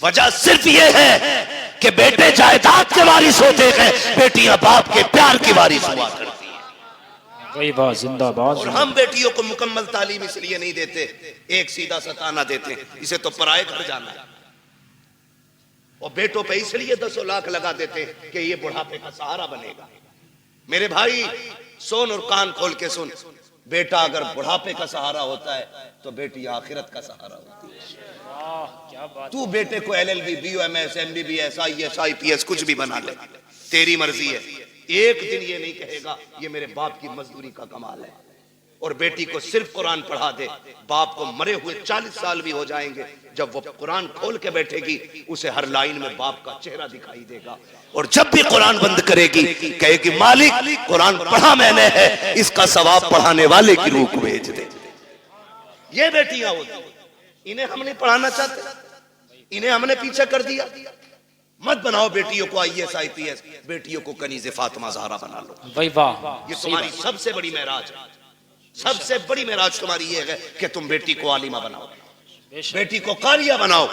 Speaker 1: वजह सिर्फ यह है कि बेटे जायदाद के वारिस होते हैं, बेटियां बाप के प्यार की वारिस हुआ करती हैं।
Speaker 2: वही बात जिंदाबाद।
Speaker 1: और हम बेटियों को मुकम्मल तालीम इसलिए नहीं देते, एक सीधा सताना देते हैं, इसे तो पराए घर जाना है। और बेटों पे इसलिए 10 लाख लगा देते हैं कि ये बुढ़ापे का सहारा बनेगा। मेरे भाई सुन और कान खोल के सुन, बेटा अगर बुढ़ापे का सहारा होता है तो बेटी आखिरत का सहारा होती है।
Speaker 2: क्या बात।
Speaker 1: तू बेटे को LLB, BOMS, MBBS, IAS, IPS कुछ भी बना ले, तेरी मर्जी है। एक दिन ये नहीं कहेगा ये मेरे बाप की मजदूरी का कमाल है। और बेटी को सिर्फ कुरान पढ़ा दे, बाप को मरे हुए 40 साल भी हो जाएंगे, जब वो कुरान खोल के बैठेगी उसे हर लाइन में बाप का चेहरा दिखाई देगा। और जब भी कुरान बंद करेगी कहेगी मालिक कुरान पढ़ा मैंने है, इसका सवाब पढ़ाने वाले की रूह को भेज दे। ये बेटियां होती, इन्हें हम नहीं पढ़ाना चाहते, इन्हें हमने पीछे कर दिया। मत बनाओ बेटियों को IAS, IPS, बेटियों को कनीज़े फातिमा ज़हरा बना लो।
Speaker 2: भाई वाह,
Speaker 1: ये तुम्हारी सबसे बड़ी मेराज है। सबसे बड़ी मेराज तुम्हारी ये है कि तुम बेटी को आलिमा बनाओ, बेटी को कारिया बनाओ,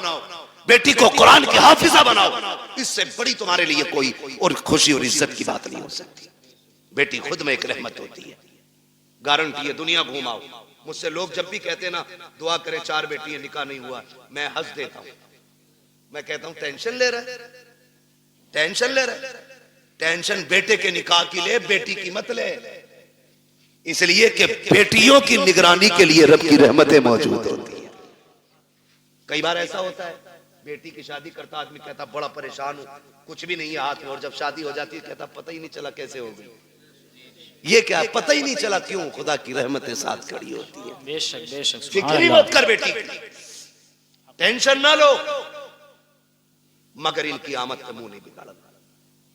Speaker 1: बेटी को कुरान की हाफिजा बनाओ। इससे बड़ी तुम्हारे लिए कोई और खुशी और इज्जत की बात नहीं हो सकती। बेटी खुद में एक रहमत होती है, गारंटी है। दुनिया घुमाओ, मुझसे लोग जब भी कहते ना दुआ करें 4 बेटियां निकाह नहीं हुआ, मैं हंस देता हूं। मैं कहता हूं टेंशन ले रहा है, टेंशन ले रहा है। टेंशन बेटे के निकाह की ले, बेटी की मत ले। इसलिए कि बेटियों की निगरानी के लिए रब की रहमतें मौजूद होती हैं। कई बार ऐसा होता है बेटी की शादी करता आदमी कहता बड़ा परेशान हूं, कुछ भी नहीं है हाथ में, और जब शादी हो जाती है कहता पता ही नहीं चला कैसे हो गई। ये क्या पता ही नहीं चला, क्यों? खुदा की रहमतें साथ खड़ी होती है।
Speaker 2: बेशक बेशक।
Speaker 1: फिक्र मत कर बेटी, टेंशन ना लो, मगर इनकी आमद का मुंह नहीं बिगाड़ा।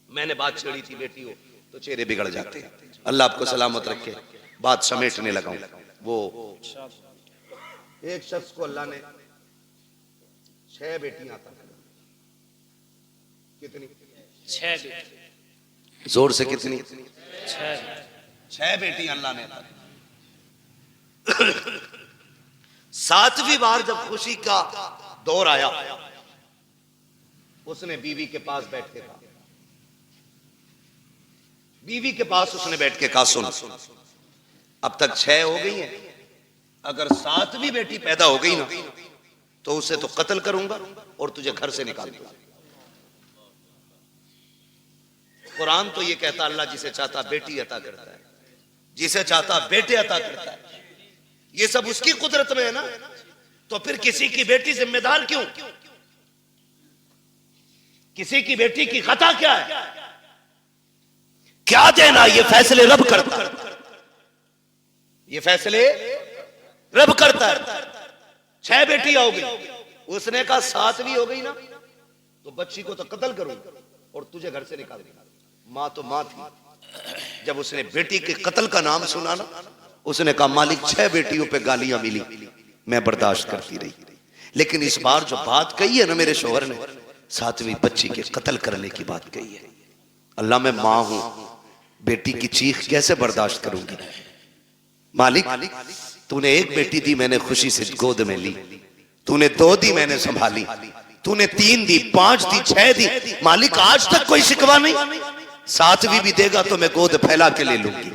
Speaker 1: मैंने बात छेड़ी थी बेटी हो तो चेहरे बिगड़ जाते हैं। अल्लाह आपको सलामत रखे। बात समेटने लगा हूं। वो एक शख्स को अल्लाह ने 6 बेटियां अता की। कितनी? 6 बेटी। जोर से कितनी? 6 बेटी अल्लाह ने अता की। 7वीं बार जब खुशी का दौर आया, उसने बीवी के पास बैठ के कहा, बीवी के पास उसने बैठ के कहा सुन, अब तक 6 हो गई हैं, अगर 7वीं बेटी पैदा हो गई ना तो उसे तो कत्ल करूंगा और तुझे घर से निकाल दूंगा। कुरान तो ये कहता अल्लाह जिसे चाहता बेटी अता करता है, जिसे चाहता बेटे अता करता है। ये सब उसकी कुदरत में है ना, तो फिर किसी की बेटी जिम्मेदार क्यों? किसी की बेटी की खता क्या है? क्या देना? ये फैसले रब करता है, ये फैसले रब करता है। 6 बेटियां हो गई, उसने कहा 7वीं हो गई ना तो बच्ची को तो कत्ल करूंगा और तुझे घर से निकाल दूंगा। मां तो मां थी, जब उसने बेटी के कत्ल का नाम सुना ना उसने कहा मालिक 6 बेटियों पे गालियां मिली, मैं बर्दाश्त करती रही, लेकिन इस बार जो बात कही है ना मेरे शोहर ने, 7वीं बच्ची के कत्ल करने की बात कही है। अल्लाह मैं मां हूं, बेटी की चीख कैसे बर्दाश्त करूंगी? मालिक तूने 1 बेटी दी, मैंने खुशी से गोद में ली, तूने 2 दी, मैंने संभाली, तूने 3 दी, 5 दी, 6 दी, मालिक आज तक कोई शिकवा नहीं। 7वीं भी देगा तो मैं गोद फैला के ले लूंगी,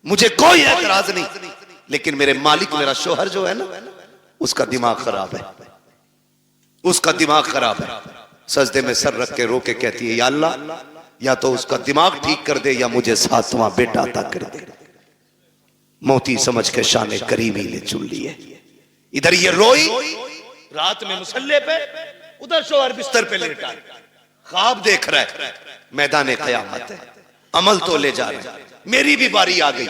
Speaker 1: मुझे कोई एतराज नहीं। लेकिन मेरे मालिक, मेरा शोहर जो है ना, उसका दिमाग खराब है, उसका दिमाग खराब है। सजदे में सर रख के रो के कहती है या अल्लाह, या तो उसका दिमाग ठीक कर दे या मुझे 7वां बेटा अता कर दे। मोती समझ के शाने करीमी ने चुन लिए। इधर ये रोई रात में मुसल्ले पे, उधर शोहर बिस्तर पे लेटा ख्वाब देख रहा है। मैदान क़यामत है, अमल तो ले जा रहे हैं, मेरी भी बारी आ गई,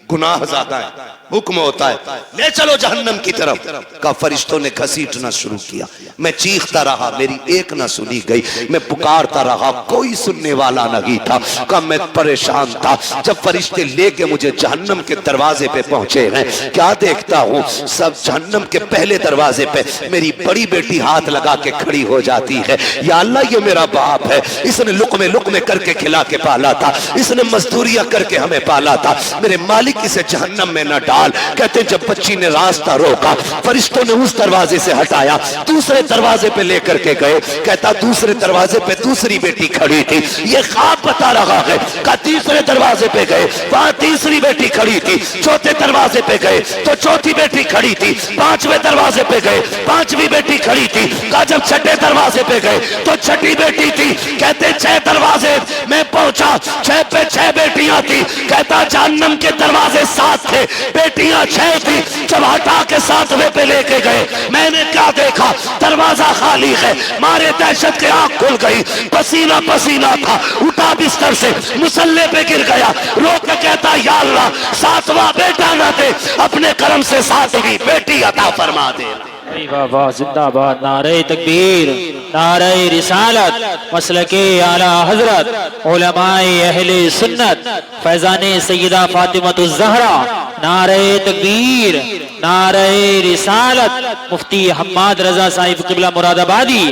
Speaker 1: गुनाह ज्यादा है, हुक्म होता है ले चलो जहन्नम की तरफ। का फरिश्तों ने घसीटना शुरू किया, मैं चीखता रहा, मेरी एक ना सुनी गई, मैं पुकारता रहा, कोई सुनने वाला नहीं था। का मैं परेशान था। जब फरिश्ते लेके मुझे जहन्नम के दरवाजे पे पहुंचे हैं, क्या देखता हूँ, सब जहन्नम के पहले दरवाजे पे मेरी बड़ी बेटी हाथ लगा के खड़ी हो जाती है। या अल्लाह, ये मेरा बाप है, इसने लुकमे लुकमे करके खिला के पाला था, इसने मजदूरियां करके हमें पाला था, मेरे मालिक इसे जहन्नम में न डाल। कहते जब बच्ची ने रास्ता रोका, फरिश्तों ने उस दरवाजे से हटाया, दूसरे दरवाजे पे लेकर के गए। कहता दूसरे दरवाजे पे दूसरी बेटी खड़ी थी, ये ख्वाब बता रहा है। का तीसरे दरवाजे पे गए, वहां तीसरी बेटी खड़ी थी। चौथे दरवाजे पे गए तो चौथी बेटी खड़ी थी। पांचवें दरवाजे पे गए, पांचवी बेटी खड़ी थी। का जब छठे दरवाजे पे गए तो छठी बेटी थी। कहते 6 दरवाजे मैं पहुंचा, 6 पे 6 बेटियां थी। कहता जहन्नम के दरवाजे 7 थे, बेटियां 6 थी। जब हटा के 7वें पे लेके गए, मैंने क्या देखा, दरवाजा खाली है। मारे दहशत के आंख खुल गई, पसीना पसीना था, उठा बिस्तर से, मुसल्ले पे गिर गया, रो के कहता या अल्लाह 7वां बेटा न दे, अपने करम से 7वीं बेटी अता फरमा दे।
Speaker 2: वाह जिंदाबाद, नारे तकबीर, नारे रिसालत, मसलके आला हजरत, उलमाए अहले सुन्नत, फैजाने सैयदा फातिमतुज़ ज़हरा, नारे तकबीर, नारे रिसालत, मुफ्ती हम्माद रजा साहिब क़िबला मुरादाबादी,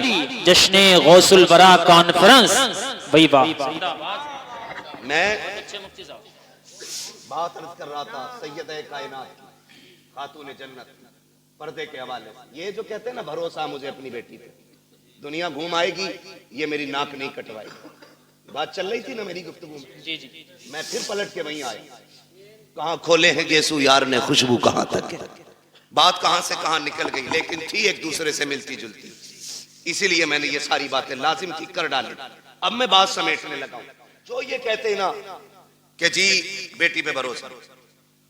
Speaker 2: जश्ने गौसुल बरा कॉन्फ्रेंस। भाई वाह,
Speaker 1: मैं बात अर्ज कर रहा था सैयद कायनात की, खातून जन्नत, पर्दे के हवाले से। ये जो कहते हैं ना भरोसा मुझे अपनी बेटी पे, दुनिया घूम आएगी, ये मेरी नाक नहीं कटवाएगी। बात चल रही थी ना मेरी गुफ्तगू में, जी जी, मैं फिर पलट के वहीं आया। कहाँ खोले हैं गेसू यार ने खुशबू कहाँ तक है, बात कहाँ से कहाँ निकल गई, लेकिन थी एक दूसरे से मिलती जुलती, इसीलिए मैंने ये सारी बातें लाजिम की कर डाली। अब मैं बात समेटने लगा हूं। जो ये कहते हैं ना कि जी बेटी पे भरोसा,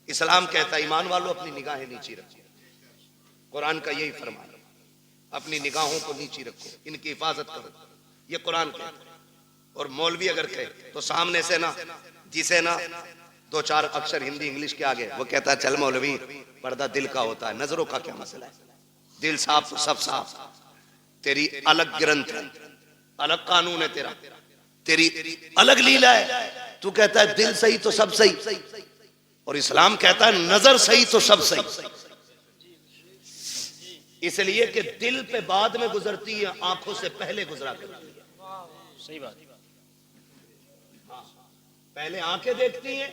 Speaker 1: इस्लाम कहता है ईमान वालों अपनी निगाहें नीची रखो। कुरान का यही फरमान, अपनी निगाहों को नीची रखो, इनकी हिफाजत करो, ये कुरान कहता है। और मौलवी अगर कहे तो सामने से ना, जिसे ना 2-4 अक्षर हिंदी इंग्लिश के आगे, वो कहता है चल मौलवी पर्दा दिल का होता है, नजरों का क्या मसला है, दिल साफ तो सब साफ, तेरी अलग ग्रंथ है, अलग कानून है, तेरी अलग लीला है। तू कहता है दिल सही तो सब सही, और इस्लाम कहता है नजर सही तो सब सही। इसलिए कि दिल पे बाद में गुजरती है, आंखों से पहले गुजरा करती है।
Speaker 2: सही बात,
Speaker 1: पहले आंखें देखती हैं,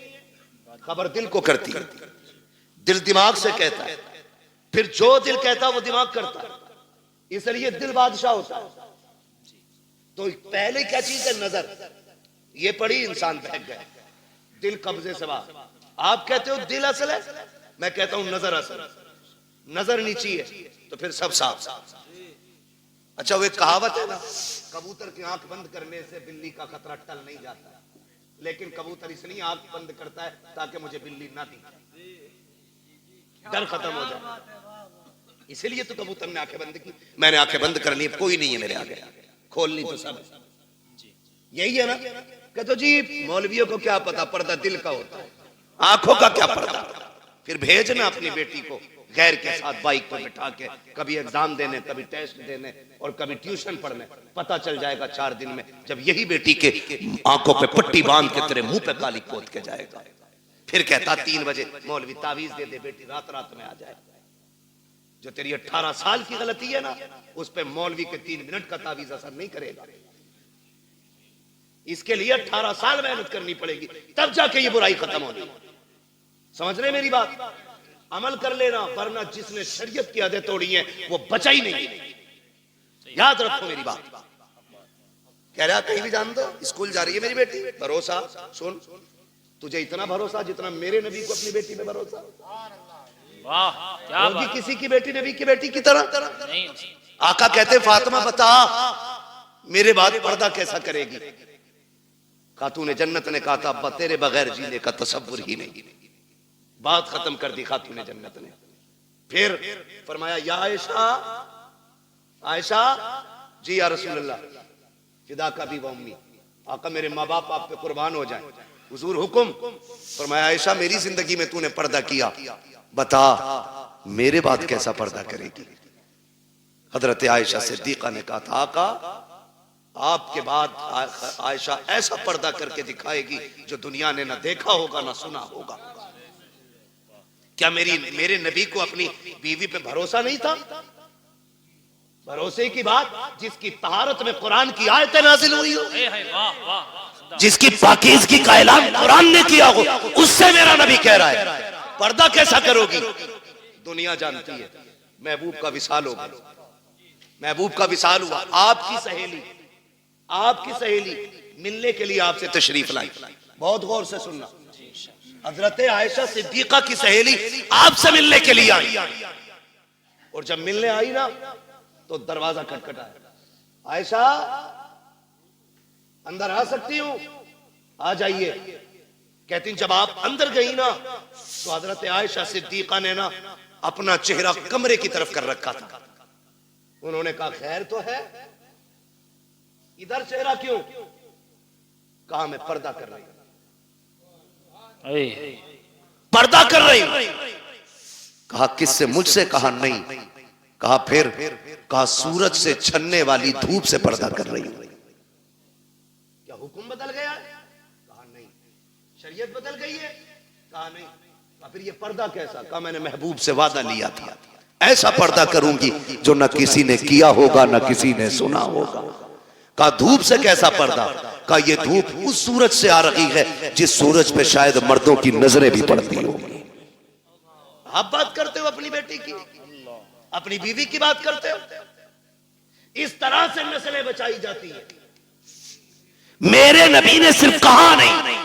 Speaker 1: खबर दिल को करती है, दिल दिमाग से कहता है, फिर जो दिल कहता है वो दिमाग करता है, इसलिए दिल बादशाह होता है। तो पहले क्या चीज है, नजर। ये पड़ी इंसान बहक गया, दिल कब्जे से बाहर। आप कहते हो दिल असल है, मैं कहता हूं नजर असल है। नजर नीची है तो फिर सब साफ। अच्छा वो एक कहावत है ना, कबूतर की आंख बंद करने से बिल्ली का खतरा टल नहीं जाता, लेकिन कबूतर इसलिए आंख बंद करता है ताकि मुझे बिल्ली ना दिखे, डर खत्म हो जाए। इसलिए तो कबूतर ने आंखें बंद की, मैंने आंखें बंद कर ली, कोई नहीं है मेरे आगे, खोलनी तो सब यही है ना। कहते जी मौलवियों को क्या पता, पर्दा दिल का होता है, आंखों का क्या पर्दा। फिर भेजना अपनी बेटी को गैर के साथ बाइक पर बिठा के, कभी एग्जाम देने, कभी टेस्ट देने, और कभी ट्यूशन पढ़ने। पता चल जाएगा 4 दिन में, जब यही बेटी के आंखों पे पट्टी बांध के तेरे मुंह पे काली पोत के जाएगा। फिर कहता 3 बजे मौलवी तावीज दे दे, बेटी रात रात में आ जाए। जो तेरी 18 साल की गलती है ना, उस पे मौलवी के 3 मिनट का तावीज असर नहीं करेगा। इसके लिए 18 साल मेहनत करनी पड़ेगी, तब जाके ये बुराई खत्म होगी। समझ रहे मेरी बात, अमल कर लेना, वरना जिसने शरीयत की हदें तोड़ी है वो बचा ही नहीं। याद रखो मेरी बात। कह रहा कहीं भी जान दो, स्कूल जा रही है मेरी बेटी, भरोसा। सुन, तुझे इतना भरोसा जितना मेरे नबी को अपनी बेटी पे भरोसा।
Speaker 2: वाह क्या
Speaker 1: बात, किसी की बेटी नबी की बेटी की तरह नहीं। आका कहते फातिमा बता मेरे बाद पर्दा कैसा करेगी। खातून जन्नत ने कहा था अब्बा तेरे बगैर जीने का तसव्वुर ही नहीं। बात खत्म कर दी खातून जन्नत ने। फिर फरमाया या आयशा, आयशा जी या रसूल अल्लाह, फिदा का भी वम्मी, आका मेरे माँ बाप आप पे कुर्बान हो जाए। हुजूर हुक्म फरमाया, आयशा मेरी जिंदगी में तूने पर्दा किया, बता मेरे बाद कैसा पर्दा करेगी। हजरत आयशा सिद्दीका ने कहा था, आका आपके बाद आयशा ऐसा पर्दा करके दिखाएगी जो दुनिया ने ना देखा होगा ना सुना होगा। क्या मेरे नबी को अपनी बीवी पे भरोसा नहीं था? भरोसे की बात, जिसकी तहारत में कुरान की आयतें नाजिल हुई हो, जिसकी पाकीज़गी का ऐलान कुरान ने किया हो, उससे मेरा नबी कह रहा है पर्दा कैसा करोगी। दुनिया जानती है महबूब का विसाल होगा, महबूब का विसाल हुआ। आपकी सहेली मिलने के लिए आपसे तशरीफ लाई। बहुत गौर से सुनना, हजरत आयशा सिद्दीका की सहेली आपसे मिलने के लिए आई, और जब मिलने आई ना तो दरवाजा खटखटाया, आयशा अंदर आ सकती हूं? आ जाइए। कहती जब आप अंदर गई ना तो हजरत आयशा सिद्दीका ने ना अपना चेहरा कमरे की तरफ कर रखा था। उन्होंने कहा खैर तो है, इधर चेहरा क्यों? कहा मैं पर्दा कर रही हूं, पर्दा कर रही हूं। कहा किससे? मुझसे। कहा नहीं। कहा फिर? कहा सूरज से छनने वाली धूप से पर्दा कर रही हूं। क्या हुक्म बदल गया? कहा नहीं। शरीयत बदल गई है? कहा नहीं। कहा फिर ये पर्दा कैसा? कहा मैंने महबूब से वादा लिया था, ऐसा पर्दा करूंगी जो न किसी ने किया होगा न किसी ने सुना होगा। कहा धूप से कैसा पर्दा? कहा ये धूप उस सूरज से आ रही है जिस सूरज पे शायद मर्दों की नजरें भी पड़ती होंगी। आप बात करते हो अपनी बेटी की, अपनी बीवी की बात करते हो। इस तरह से नस्लें बचाई जाती है। मेरे नबी ने सिर्फ कहा नहीं,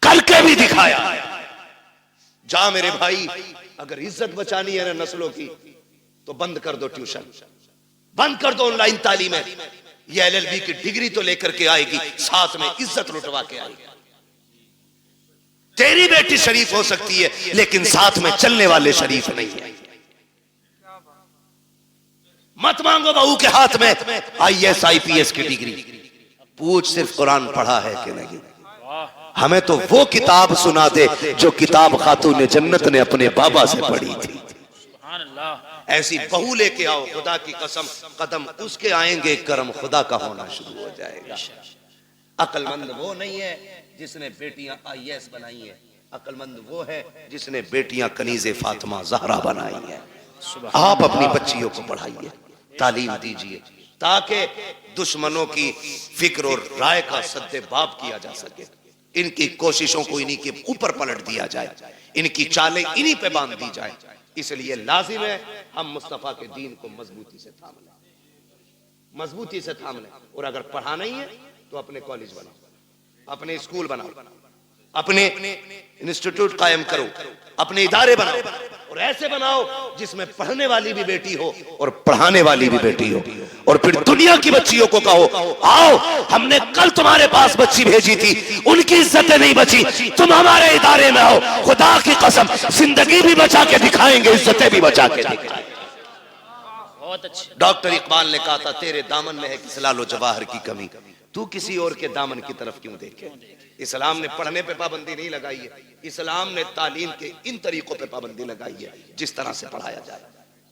Speaker 1: करके भी दिखाया। जा मेरे भाई, अगर इज्जत बचानी है ना नस्लों की तो बंद कर दो ट्यूशन, बंद कर दो ऑनलाइन तालीम। ये LLB की डिग्री तो लेकर के आएगी, साथ में इज्जत लुटवा के आएगी। तेरी बेटी शरीफ हो सकती है लेकिन साथ में चलने वाले शरीफ नहीं है। मत मांगो बहू के हाथ में IAS IPS की डिग्री, पूछ सिर्फ कुरान पढ़ा है कि नहीं। हमें तो वो किताब सुना दे जो किताब खातून जन्नत ने अपने बाबा से पढ़ी थी। ऐसी बहू लेके आओ, खुदा की कसम कदम उसके आएंगे, करम खुदा का होना शुरू हो जाएगा। अक्लमंद वो नहीं है जिसने बेटियां IAS बनाई है, अक्लमंद वो है जिसने बेटियां कनीज़े फातिमा ज़हरा बनाई है। आप अपनी बच्चियों को पढ़ाइए, तालीम दीजिए, ताकि दुश्मनों की फिक्र और राय का सद्देबाब किया जा सके। इनकी कोशिशों को इन्हीं के ऊपर पलट दिया जाए, इनकी चालें इन्हीं पे बांध दी जाए। इसलिए लाजिम है हम मुस्तफा के दीन को मजबूती से थाम लें, मजबूती से थाम लें। और अगर पढ़ाना ही है तो अपने कॉलेज बनाओ, अपने स्कूल बनाओ, अपने इंस्टीट्यूट कायम करो, अपने इदारे बनाओ, और ऐसे बनाओ जिसमें पढ़ने वाली भी बेटी हो और पढ़ाने वाली भी बेटी हो। और फिर दुनिया की बच्चियों को कहो आओ, हमने कल तुम्हारे पास बच्ची भेजी थी, उनकी इज्जतें नहीं बची, तुम हमारे इदारे में आओ, खुदा की कसम जिंदगी भी बचा के दिखाएंगे, इज्जतें भी बचा के दिखाएंगे। डॉक्टर इकबाल ने कहा था तेरे दामन में है किस लालो जवाहर की कमी, तू किसी और के दामन की तरफ क्यों देखे। इस्लाम ने पढ़ने पे पाबंदी नहीं लगाई है, इस्लाम ने तालीम के इन तरीकों पे पाबंदी लगाई है जिस तरह से पढ़ाया जाए।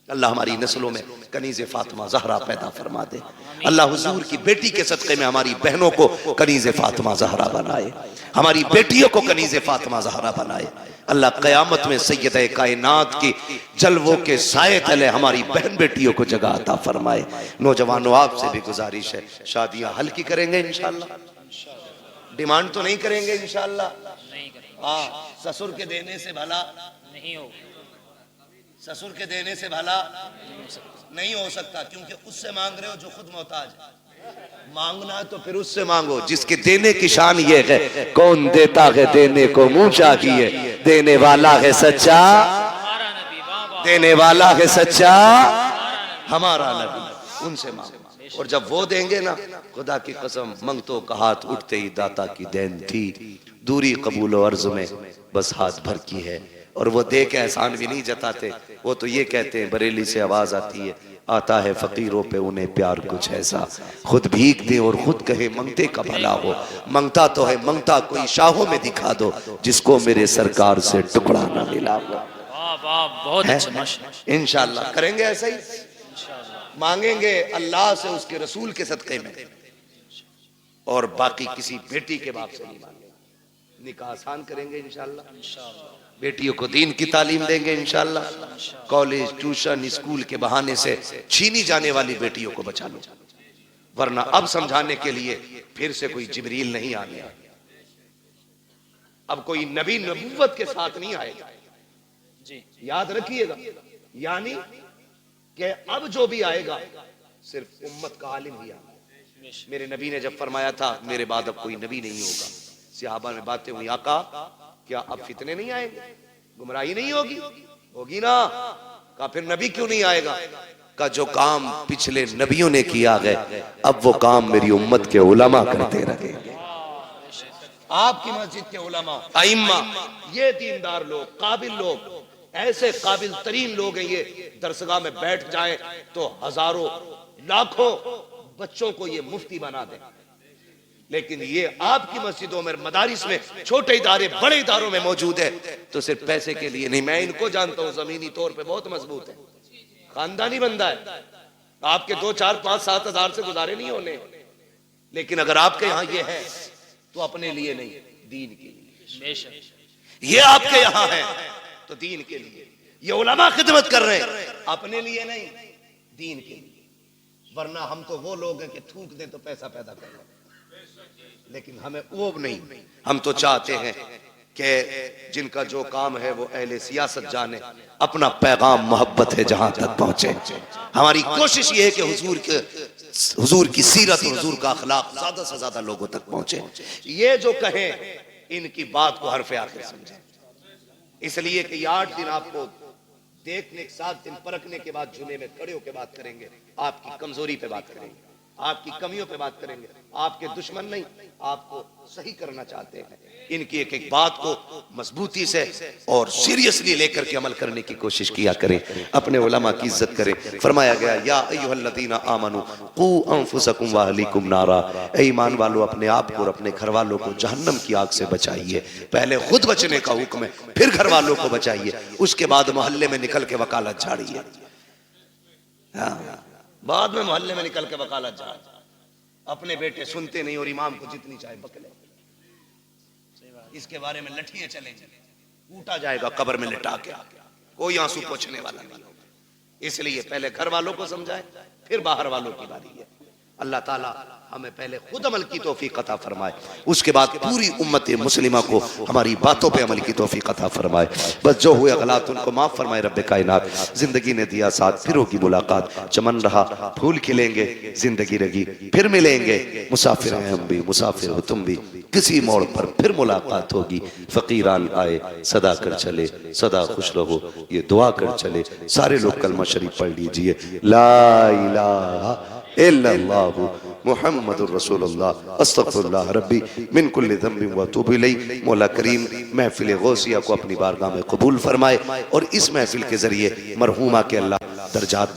Speaker 1: अल्लाह हमारी नस्लों में कनीज़े फातिमा ज़हरा पैदा फरमा दे। अल्लाह हुजूर की बेटी के सदक़े में हमारी बहनों को कनीज़े फातिमा ज़हरा बनाए, हमारी बेटियों को कनीज़े फातिमा ज़हरा बनाए। अल्लाह क़यामत में सैयदे कायनात की जलवों के साए तले हमारी बहन बेटियों को जगह अता फरमाए। नौजवानों आपसे भी गुजारिश है, शादियां हल्की करेंगे इंशाअल्लाह, डिमांड तो नहीं करेंगे इंशाअल्लाह। हाँ, ससुर के देने से भला नहीं हो, ससुर के देने से भला नहीं हो सकता, क्योंकि उससे मांग रहे हो जो खुद मोहताज है। मांगना तो फिर उससे मांगो जिसके देने की शान ये है, कौन देता है देने को मुंह चाहिए, देने वाला है सच्चा, देने वाला है सच्चा हमारा नबी, उनसे मांगो। और जब वो देंगे ना, खुदा की कसम मंगतों का हाथ उठते ही दाता की देन थी, दूरी कबूल और अर्ज में बस हाथ भर की है। और वो दे के एहसान भी नहीं जताते, वो तो ये कहते हैं, बरेली से आवाज आती है आता है फकीरों पे उन्हें प्यार कुछ ऐसा, खुद भीख दे और खुद कहे मंगते का भला हो। मंगता तो है मंगता कोई शाहों में दिखा दो, जिसको मेरे सरकार से टुकड़ा ना मिला हो।
Speaker 2: वाह वाह, बहुत अच्छा माशाअल्लाह।
Speaker 1: इंशाअल्लाह करेंगे ऐसा ही, मांगेंगे अल्लाह से उसके रसूल के सदक़े में, और बाकी किसी बेटी के बाप से नहीं मांगेंगे। निकाह आसान करेंगे इंशाअल्लाह, बेटियों को दीन की तालीम देंगे इंशाअल्लाह। कॉलेज ट्यूशन स्कूल के बहाने से छीनी जाने वाली बेटियों को बचा लो, वरना अब समझाने के लिए फिर से कोई जिब्रील नहीं आ गया, अब कोई नबी नबूवत के साथ नहीं आएगा जी, याद रखिएगा। यानी कि अब जो भी आएगा सिर्फ उम्मत का आलिम ही आएगा। मेरे नबी ने जब फरमाया था मेरे बाद अब कोई नबी नहीं होगा, सहाबा में बातें हुई, आका क्या अब फितने नहीं आएंगे, गुमराही नहीं होगी? होगी ना। कहा फिर नबी क्यों नहीं आएगा? का जो काम पिछले नबियों ने किया है अब वो काम मेरी उम्मत के उलमा करते रहेंगे। आपकी मस्जिद के उलमा आइम्मा, ये दीनदार लोग, काबिल लोग, ऐसे काबिल तरीन लोग हैं, ये दरसगाह में बैठ जाएं तो हजारों लाखों बच्चों को ये मुफ्ती बना दें। लेकिन ये आपकी मस्जिदों में, मदारिस में, छोटे इदारे बड़े इदारों में मौजूद है तो सिर्फ पैसे के लिए नहीं। मैं इनको जानता हूं, जमीनी तौर पे बहुत मजबूत है, खानदानी बंदा है, आपके 2, 4, 5, 7 हजार से गुजारे नहीं होने। लेकिन अगर आपके यहाँ ये है तो अपने लिए नहीं, दीन के लिए। ये आपके यहाँ है तो दीन के लिए, ये उलमा खिदमत कर रहे हैं, अपने लिए नहीं, दीन के लिए। वरना हम तो वो लोग हैं कि थूक दें तो पैसा पैदा कर लें, लेकिन हमें वो नहीं। हम तो चाहते हैं कि जिनका जो काम है वो अहले सियासत जाने, अपना पैगाम मोहब्बत है जहां तक पहुंचे। हमारी कोशिश ये है कि हुजूर की सीरत और हुजूर का अखलाक ज्यादा से ज्यादा लोगों तक पहुंचे। ये जो कहें इनकी बात को हरफ आखिर समझें, इसलिए कि 8 दिन आपको देखने, 7 दिन परखने के बाद जुमे में खड़े होकर बात करेंगे, आपकी कमजोरी पे बात करेंगे, आपकी कमियों पे बात करेंगे। आपके दुश्मन नहीं, आपको सही करना चाहते हैं। इनकी एक एक बात को मजबूती से और सीरियसली लेकर के अमल करने की कोशिश किया करें, अपने उलमा की इज्जत करें। फरमाया गया या अय्युहल्लज़ीना आमनू कू अनफुसकुम व अहलीकुम नारा, ऐ ईमान वालों अपने आप को और अपने घर वालों को जहन्नम की आग से बचाइए। पहले खुद बचने का हुक्म है, फिर घर वालों को बचाइए, उसके बाद मोहल्ले में निकल के वकालत झाड़िए। बाद में मोहल्ले में निकल के वकालत झाड़, अपने बेटे सुनते नहीं और इमाम को जितनी चाहे बकले, इसके बारे में लठियां चलेंगे, कूटा जाएगा कब्र में लिटा के, कोई आंसू पोंछने वाला नहीं होगा। इसलिए पहले घर वालों को समझाएं, फिर बाहर वालों की बारी है। अल्लाह ताला हमें पहले खुद अमल की तौफीक अता फरमाए, उसके बाद पूरी उम्मत मुस्लिमा को हमारी बातों पे अमल की तौफीक अता फरमाए। बस जो हुए गलत उनको माफ फरमाए रब्बे कायनात। जिंदगी ने दिया साथ, फिर होगी मुलाकात, चमन रहा फूल खिलेंगे, जिंदगी रही फिर मिलेंगे। मुसाफिर हैं हम भी, मुसाफिर हो तुम भी, किसी मोड़ पर फिर मुलाकात होगी। फकीरान आए सदा कर चले, सदा खुश रहो ये दुआ कर चले। सारे लोग कलमा शरीफ पढ़ लीजिए, ला इलाहा इल्लल्लाहु मुहम्मदुर रसूलुल्लाह अस्तगफिरुल्लाह रब्बी मिन कुल्लि ज़ंबिन व अतूबु इलैहि। मौला करीम महफिल गौसिया को अपनी बारगाह में कबूल फरमाए और इस महफिल के जरिए मरहूमा के अल्लाह दर्जात